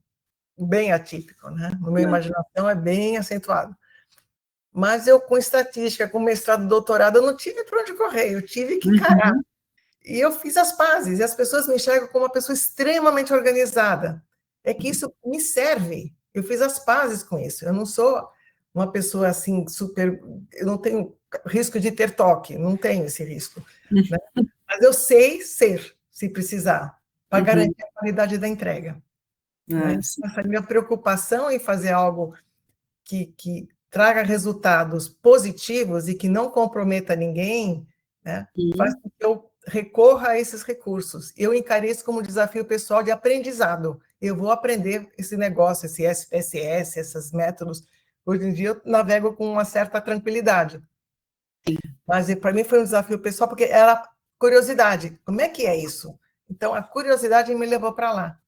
bem atípico, né? No meu imaginação é bem acentuado. Mas eu, com estatística, com mestrado, doutorado, eu não tive para onde correr, eu tive que encarar. E eu fiz as pazes, e as pessoas me enxergam como uma pessoa extremamente organizada. É que isso me serve. Eu fiz as pazes com isso. Eu não sou uma pessoa assim, super. Eu não tenho risco de ter toque, não tenho esse risco. Né? Mas eu sei ser, se precisar, para garantir a qualidade da entrega. Né? Essa minha preocupação em fazer algo que traga resultados positivos e que não comprometa ninguém, né, faz com que eu recorra a esses recursos. Eu encarei isso como um desafio pessoal de aprendizado. Eu vou aprender esse negócio, esse SPSS, esses métodos, Hoje em dia eu navego com uma certa tranquilidade. Mas para mim foi um desafio pessoal, porque era curiosidade. Como é que é isso? Então, a curiosidade me levou para lá.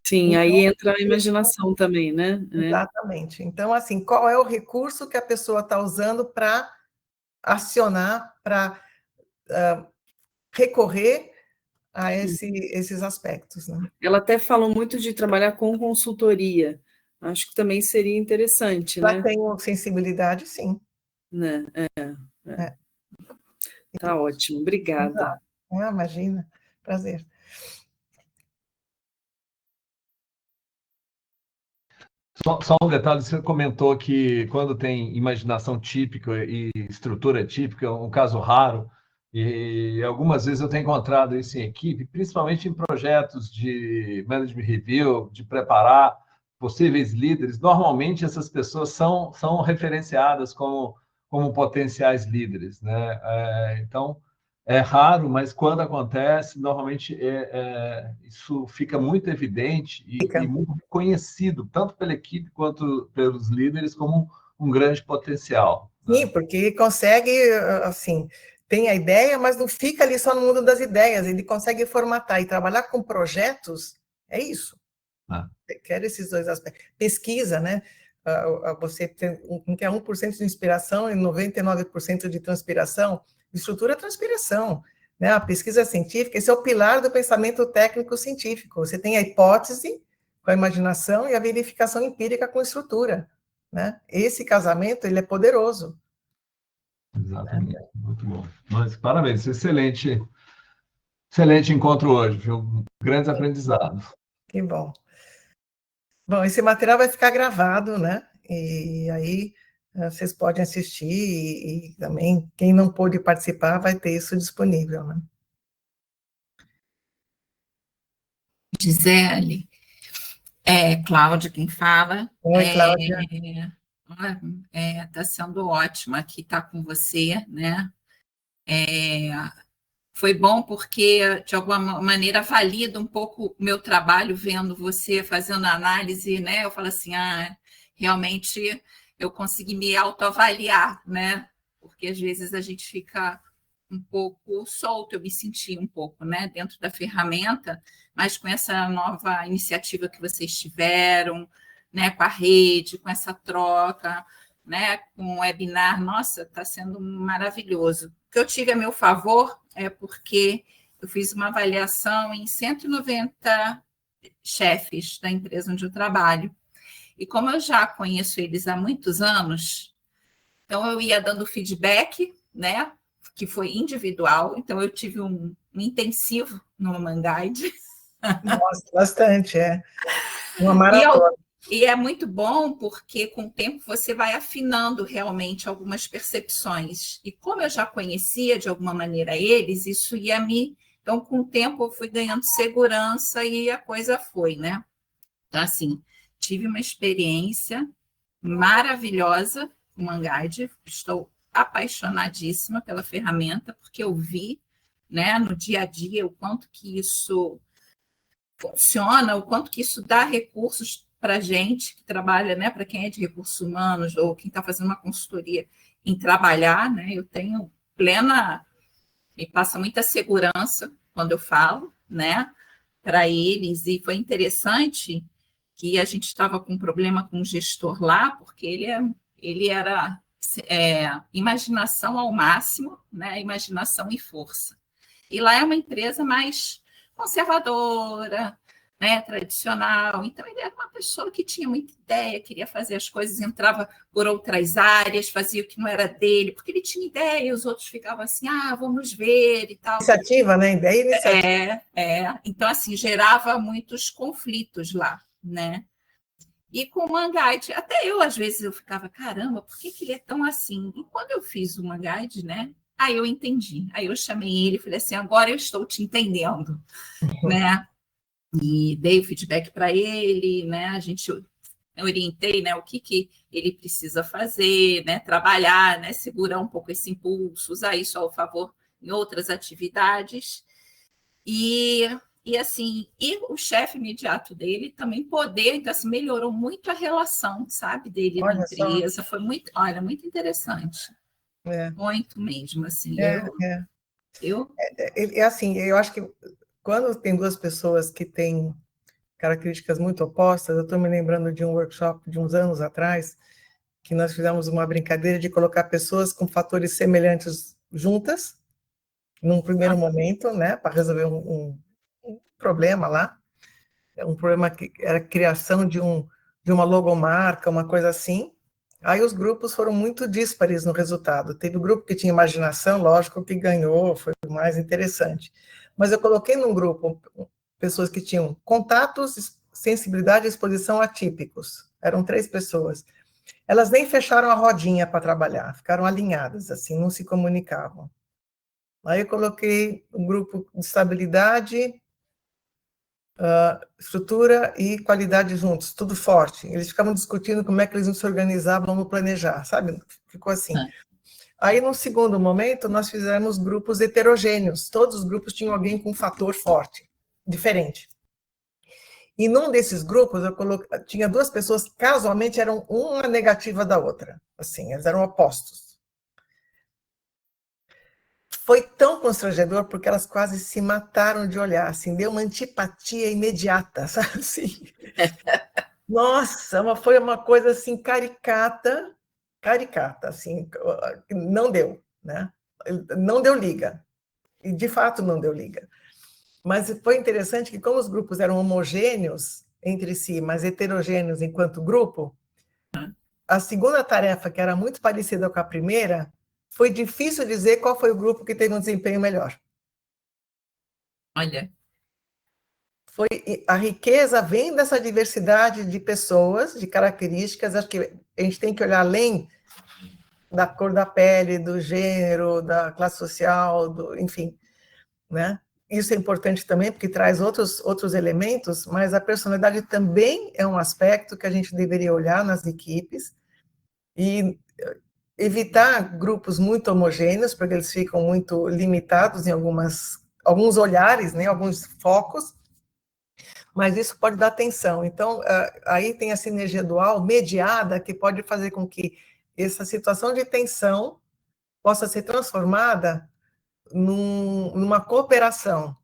Sim, então, aí entra a imaginação também, né? Exatamente. Então, assim, qual é o recurso que a pessoa está usando para acionar, para recorrer a esses aspectos, né? Ela até falou muito de trabalhar com consultoria. Acho que também seria interessante, Ela né? tem sensibilidade, sim. Né? Tá ótimo, obrigada. Imagina, prazer. Só um detalhe, você comentou que quando tem imaginação típica e estrutura típica, é um caso raro, e algumas vezes eu tenho encontrado isso em equipe, principalmente em projetos de management review, de preparar possíveis líderes. Normalmente essas pessoas são referenciadas como potenciais líderes, né? Então, é raro, mas quando acontece, normalmente isso fica muito evidente e muito reconhecido, tanto pela equipe quanto pelos líderes, como um grande potencial. Sim, porque consegue, assim, tem a ideia, mas não fica ali só no mundo das ideias, ele consegue formatar e trabalhar com projetos, é isso. Quer esses dois aspectos. Pesquisa, né? Você tem 1% de inspiração e 99% de transpiração. Estrutura é transpiração. Né? A pesquisa científica, esse é o pilar do pensamento técnico-científico. Você tem a hipótese com a imaginação e a verificação empírica com estrutura. Né? Esse casamento ele é poderoso. Exatamente, muito bom. Mas parabéns, excelente encontro hoje, viu? Grandes aprendizados. Que bom. Bom, esse material vai ficar gravado, né? E aí vocês podem assistir e também quem não pôde participar vai ter isso disponível, né? Gisele, Cláudia quem fala. Oi, Cláudia. Está sendo ótimo aqui estar com você, né? Foi bom porque, de alguma maneira, valida um pouco o meu trabalho, vendo você fazendo análise, né? Eu falo assim, realmente eu consegui me autoavaliar, né? Porque às vezes a gente fica um pouco solto, eu me senti um pouco, né, dentro da ferramenta, mas com essa nova iniciativa que vocês tiveram, né, com a rede, com essa troca, né, com o webinar, nossa, está sendo maravilhoso. O que eu tive a meu favor é porque eu fiz uma avaliação em 190 chefes da empresa onde eu trabalho, e como eu já conheço eles há muitos anos, então eu ia dando feedback, né, que foi individual, então eu tive um intensivo no Humanguide. Nossa, bastante, uma maratona. E é muito bom porque com o tempo você vai afinando realmente algumas percepções. E como eu já conhecia de alguma maneira eles, isso ia me... Então, com o tempo eu fui ganhando segurança e a coisa foi, né? Então, assim, tive uma experiência maravilhosa com o Humanguide, estou apaixonadíssima pela ferramenta, porque eu vi, né, no dia a dia o quanto que isso funciona, o quanto que isso dá recursos para a gente que trabalha, né, para quem é de recursos humanos ou quem está fazendo uma consultoria em trabalhar, né, eu tenho me passa muita segurança quando eu falo, né, para eles, e foi interessante que a gente estava com um problema com o gestor lá, porque ele era imaginação ao máximo, né? Imaginação e força. E lá é uma empresa mais conservadora, né? Tradicional. Então, ele era uma pessoa que tinha muita ideia, queria fazer as coisas, entrava por outras áreas, fazia o que não era dele, porque ele tinha ideia, e os outros ficavam assim, vamos ver e tal. Iniciativa, né? Ideia e iniciativa. Então, assim, gerava muitos conflitos lá, né? E com o Humanguide, até eu, às vezes, eu ficava, caramba, por que ele é tão assim? E quando eu fiz o Humanguide, né? Aí eu entendi. Aí eu chamei ele e falei assim, agora eu estou te entendendo, né? E dei o feedback para ele, né? A gente orientei, né, o que ele precisa fazer, né? Trabalhar, né? Segurar um pouco esse impulso, usar isso ao favor em outras atividades. E E assim, e o chefe imediato dele também poder, então assim, melhorou muito a relação, sabe, dele na empresa. Foi muito, olha, muito interessante. Muito mesmo, assim. Assim, eu acho que quando tem duas pessoas que têm características muito opostas, eu estou me lembrando de um workshop de uns anos atrás, que nós fizemos uma brincadeira de colocar pessoas com fatores semelhantes juntas, num primeiro momento, né, para resolver um problema lá, um problema que era a criação de uma logomarca, uma coisa assim. Aí os grupos foram muito díspares no resultado. Teve um grupo que tinha imaginação, lógico que ganhou, foi o mais interessante. Mas eu coloquei num grupo pessoas que tinham contatos, sensibilidade e exposição atípicos. Eram 3 pessoas. Elas nem fecharam a rodinha para trabalhar, ficaram alinhadas, assim, não se comunicavam. Aí eu coloquei um grupo de estabilidade, estrutura e qualidade juntos, tudo forte. Eles ficavam discutindo como é que eles não se organizavam no planejar, sabe? Ficou assim. Aí, no segundo momento, nós fizemos grupos heterogêneos. Todos os grupos tinham alguém com um fator forte, diferente. E num desses grupos, tinha 2 pessoas, casualmente, eram uma negativa da outra. Assim, eles eram opostos. Foi tão constrangedor, porque elas quase se mataram de olhar, assim, deu uma antipatia imediata, sabe assim? Nossa, foi uma coisa assim, caricata, assim, não deu, né? Não deu liga, e de fato não deu liga. Mas foi interessante que, como os grupos eram homogêneos entre si, mas heterogêneos enquanto grupo, a segunda tarefa, que era muito parecida com a primeira, foi difícil dizer qual foi o grupo que teve um desempenho melhor. Olha. A riqueza vem dessa diversidade de pessoas, de características. Acho que a gente tem que olhar além da cor da pele, do gênero, da classe social, enfim, né? Isso é importante também, porque traz outros elementos, mas a personalidade também é um aspecto que a gente deveria olhar nas equipes e evitar grupos muito homogêneos, porque eles ficam muito limitados em alguns olhares, né, alguns focos, mas isso pode dar tensão. Então, aí tem a sinergia dual mediada, que pode fazer com que essa situação de tensão possa ser transformada numa cooperação.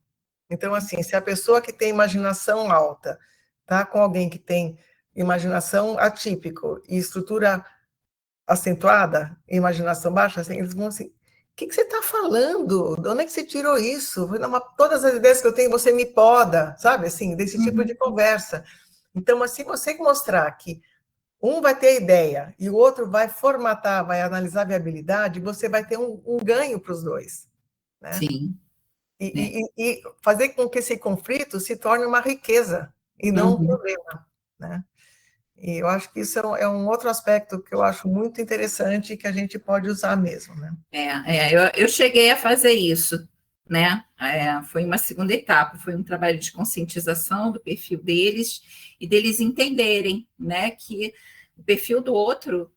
Então, assim, se a pessoa que tem imaginação alta está com alguém que tem imaginação atípico e estrutura acentuada, imaginação baixa, assim, eles vão assim, o que você está falando? De onde é que você tirou isso? Todas as ideias que eu tenho, você me poda, sabe? Assim, desse tipo de conversa. Então, assim, você mostrar que um vai ter a ideia e o outro vai formatar, vai analisar a viabilidade, você vai ter um ganho para os dois. Né? Sim. E fazer com que esse conflito se torne uma riqueza e não um problema. Né? E eu acho que isso é um outro aspecto que eu acho muito interessante e que a gente pode usar mesmo, né? Eu cheguei a fazer isso, né? Foi uma segunda etapa, foi um trabalho de conscientização do perfil deles e deles entenderem, né, que o perfil do outro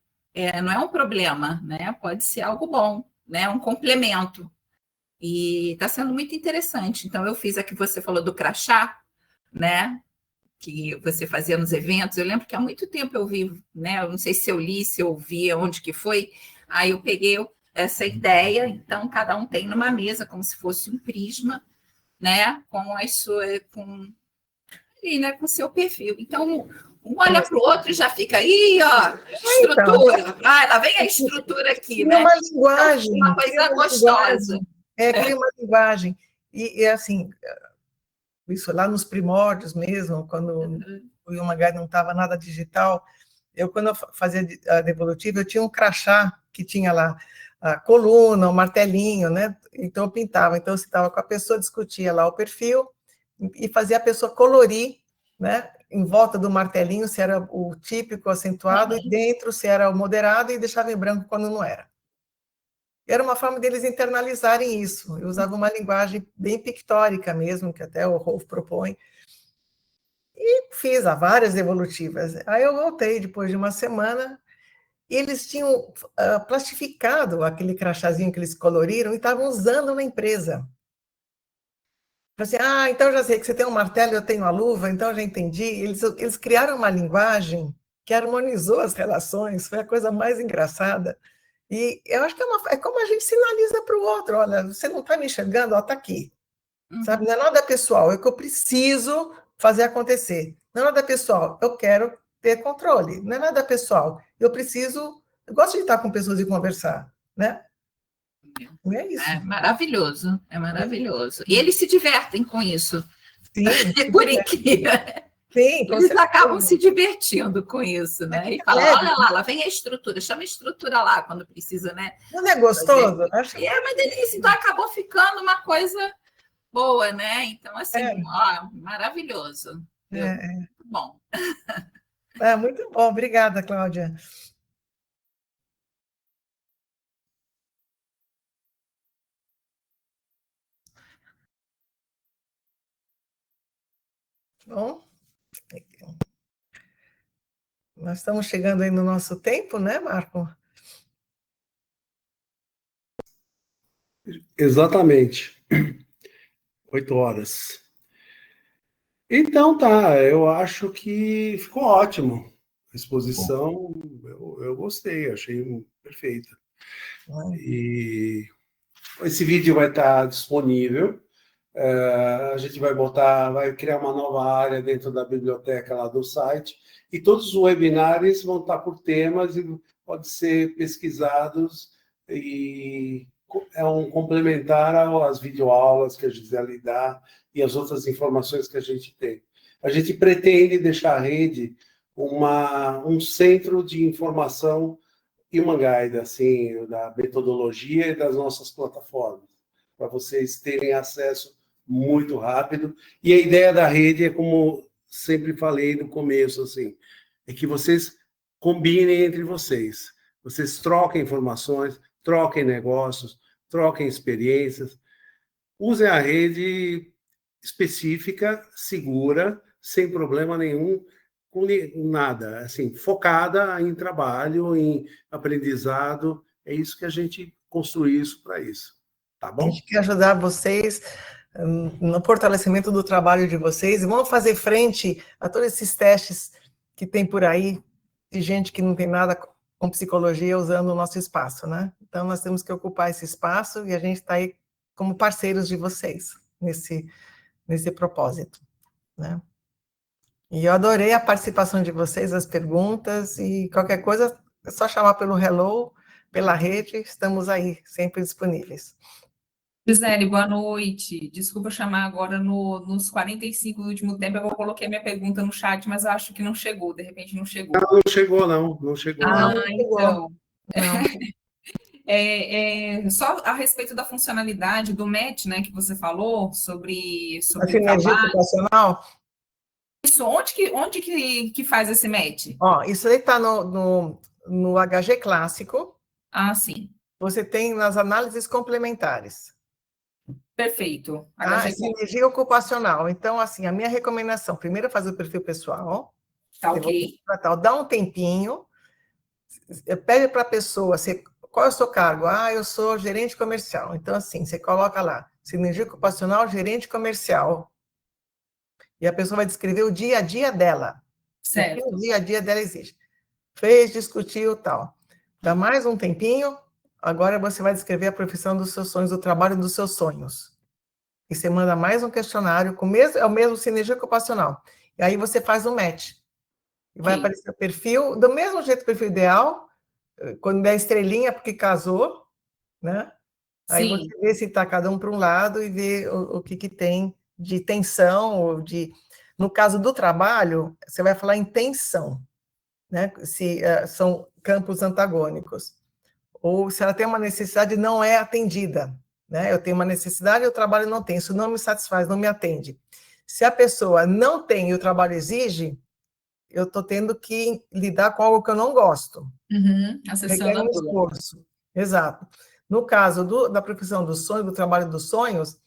não é um problema, né? Pode ser algo bom, né? Um complemento. E está sendo muito interessante. Então, eu fiz a que você falou do crachá, né? Que você fazia nos eventos. Eu lembro que há muito tempo eu vi, né? Eu não sei se eu li, se eu ouvi, onde que foi. Aí eu peguei essa ideia. Então, cada um tem numa mesa, como se fosse um prisma, né? Com as suas, né? Com seu perfil. Então, um olha para o outro e já fica aí, ó, estrutura. Então, lá vem a estrutura aqui, né? Uma linguagem. Então, uma coisa gostosa. Cria uma linguagem. E assim, isso lá nos primórdios mesmo, quando o Human Guide não estava nada digital, quando eu fazia a devolutiva, eu tinha um crachá que tinha lá a coluna, o martelinho, né? Então eu pintava. Então eu estava com a pessoa, discutia lá o perfil e fazia a pessoa colorir, né? Em volta do martelinho, se era o típico acentuado, e dentro se era o moderado, e deixava em branco quando não era. Era uma forma deles internalizarem isso. Eu usava uma linguagem bem pictórica mesmo, que até o Rolf propõe. E fiz várias devolutivas. Aí eu voltei depois de uma semana, e eles tinham plastificado aquele crachazinho que eles coloriram e estavam usando na empresa. Assim, então eu já sei que você tem um martelo, eu tenho a luva, então eu já entendi. Eles criaram uma linguagem que harmonizou as relações, foi a coisa mais engraçada. E eu acho que é como a gente sinaliza para o outro, olha, você não está me enxergando, está aqui. Sabe? Não é nada pessoal, é que eu preciso fazer acontecer. Não é nada pessoal, eu quero ter controle. Não é nada pessoal, eu gosto de estar com pessoas e conversar, né? Não é isso. É maravilhoso, é maravilhoso. E eles se divertem com isso. Sim. Por incrível. Sim, eles acabam se divertindo com isso, né? E falam, olha lá vem a estrutura, chama a estrutura lá quando precisa, né? Não é gostoso? Acho que é uma delícia. Então acabou ficando uma coisa boa, né? Então, assim, maravilhoso. Muito bom. Muito bom. Obrigada, Cláudia. Bom, nós estamos chegando aí no nosso tempo, né, Marco? Exatamente. 8 horas. Então tá, eu acho que ficou ótimo. A exposição, eu gostei, achei perfeita. E esse vídeo vai estar disponível. A gente vai criar uma nova área dentro da biblioteca lá do site, e todos os webinars vão estar por temas e podem ser pesquisados, e é um complementar às videoaulas que a Gisele dá e as outras informações que a gente tem. A gente pretende deixar a rede um centro de informação Human Guide, assim, da metodologia e das nossas plataformas, para vocês terem acesso muito rápido. E a ideia da rede é, como sempre falei no começo, assim, é que vocês combinem entre vocês. Vocês troquem informações, troquem negócios, troquem experiências. Usem a rede específica, segura, sem problema nenhum, com nada, assim, focada em trabalho, em aprendizado. É isso que a gente construiu isso para isso. Tá bom? A gente quer ajudar vocês no fortalecimento do trabalho de vocês, e vamos fazer frente a todos esses testes que tem por aí, de gente que não tem nada com psicologia usando o nosso espaço, né? Então, nós temos que ocupar esse espaço, e a gente está aí como parceiros de vocês, nesse propósito, né? E eu adorei a participação de vocês, as perguntas, e qualquer coisa, é só chamar pelo Hello, pela rede, estamos aí, sempre disponíveis. Gisele, boa noite. Desculpa chamar agora nos 45 do último tempo, eu coloquei minha pergunta no chat, mas eu acho que não chegou, de repente não chegou. Não chegou, não chegou. Então. Só a respeito da funcionalidade do MET, né, que você falou, sobre a sinergia ocupacional. Isso, onde que faz esse MET? Isso aí está no HG clássico. Sim. Você tem nas análises complementares. Perfeito. Sinergia ocupacional. Então, assim, a minha recomendação, primeiro fazer o perfil pessoal. Tá, ok. Dá um tempinho, pede para a pessoa, qual é o seu cargo? Eu sou gerente comercial. Então, assim, você coloca lá, sinergia ocupacional, gerente comercial. E a pessoa vai descrever o dia a dia dela. Certo. O que o dia a dia dela exige. Fez, discutiu, tal. Dá mais um tempinho, agora você vai descrever a profissão dos seus sonhos, o trabalho dos seus sonhos. E você manda mais um questionário, é o mesmo sinergia ocupacional. E aí você faz um match. E vai aparecer o perfil, do mesmo jeito que o perfil ideal, quando der estrelinha, porque casou, né? Aí Sim. você vê se está cada um para um lado e vê o que tem de tensão, ou de... No caso do trabalho, você vai falar em tensão, né? Se são campos antagônicos. Ou se ela tem uma necessidade e não é atendida, né? Eu tenho uma necessidade e o trabalho não tem, isso não me satisfaz, não me atende. Se a pessoa não tem e o trabalho exige, eu estou tendo que lidar com algo que eu não gosto. Acessando um esforço. Exato. No caso da profissão dos sonhos, do trabalho dos sonhos,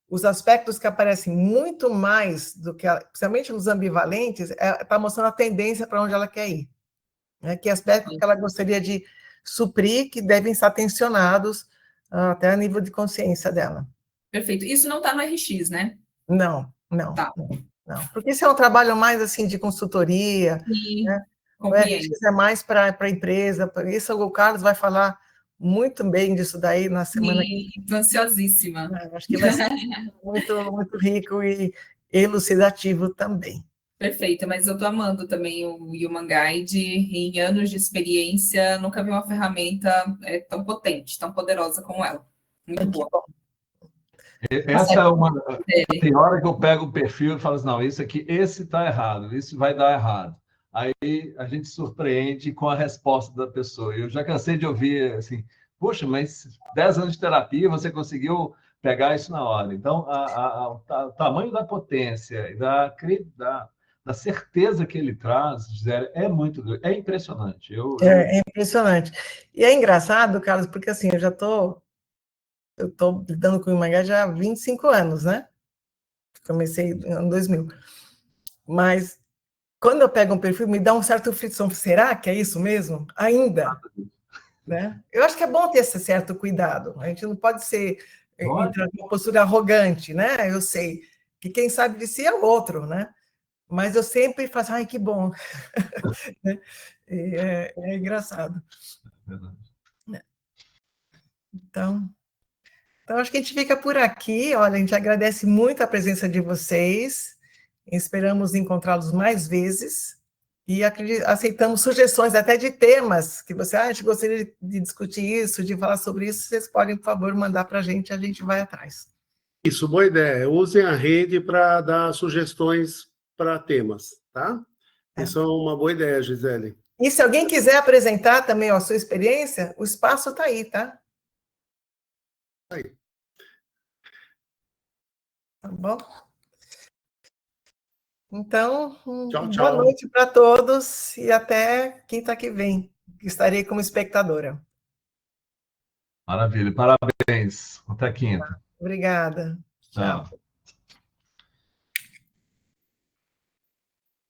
os aspectos que aparecem muito mais do que, principalmente nos ambivalentes, está mostrando a tendência para onde ela quer ir. Né? Que aspectos que ela gostaria de suprir, que devem estar tensionados até a nível de consciência dela. Perfeito. Isso não está no RX, né? Não, não, Tá. não. Porque esse é um trabalho mais assim de consultoria, Sim, né? compreendo. É mais para a empresa. Isso o Carlos vai falar muito bem disso daí na semana que Sim, estou ansiosíssima. vem. Acho que vai ser muito, muito rico e elucidativo também. Perfeito, mas eu estou amando também o Human Guide. Em anos de experiência, nunca vi uma ferramenta tão potente, tão poderosa como ela. Muito boa. Essa é uma. Tem hora que eu pego o perfil e falo assim, não, isso aqui, esse está errado, isso vai dar errado. Aí a gente surpreende com a resposta da pessoa. Eu já cansei de ouvir assim, poxa, mas 10 anos de terapia, você conseguiu pegar isso na hora. Então, o tamanho da potência e da certeza que ele traz, Gisele, é muito grande, é impressionante. É impressionante. E é engraçado, Carlos, porque assim, eu estou lidando com o Imagá já há 25 anos, né? Comecei em ano 2000. Mas quando eu pego um perfil, me dá um certo frição. Será que é isso mesmo? Ainda? Né? Eu acho que é bom ter esse certo cuidado. A gente não pode ser entrar numa postura arrogante, né? Eu sei que quem sabe de si é o outro, né? Mas eu sempre faço, ai, que bom. É engraçado. Então, acho que a gente fica por aqui. Olha, a gente agradece muito a presença de vocês. Esperamos encontrá-los mais vezes. E aceitamos sugestões até de temas que você a gente gostaria de discutir isso, de falar sobre isso. Vocês podem, por favor, mandar para a gente vai atrás. Isso, boa ideia. Usem a rede para dar sugestões para temas, tá? Isso é uma boa ideia, Gisele. E se alguém quiser apresentar também a sua experiência, o espaço está aí, tá? Aí. Tá bom? Então, Tchau, boa tchau. noite para todos e até quinta que vem. Estarei como espectadora. Maravilha, parabéns. Até quinta. Obrigada. Tchau.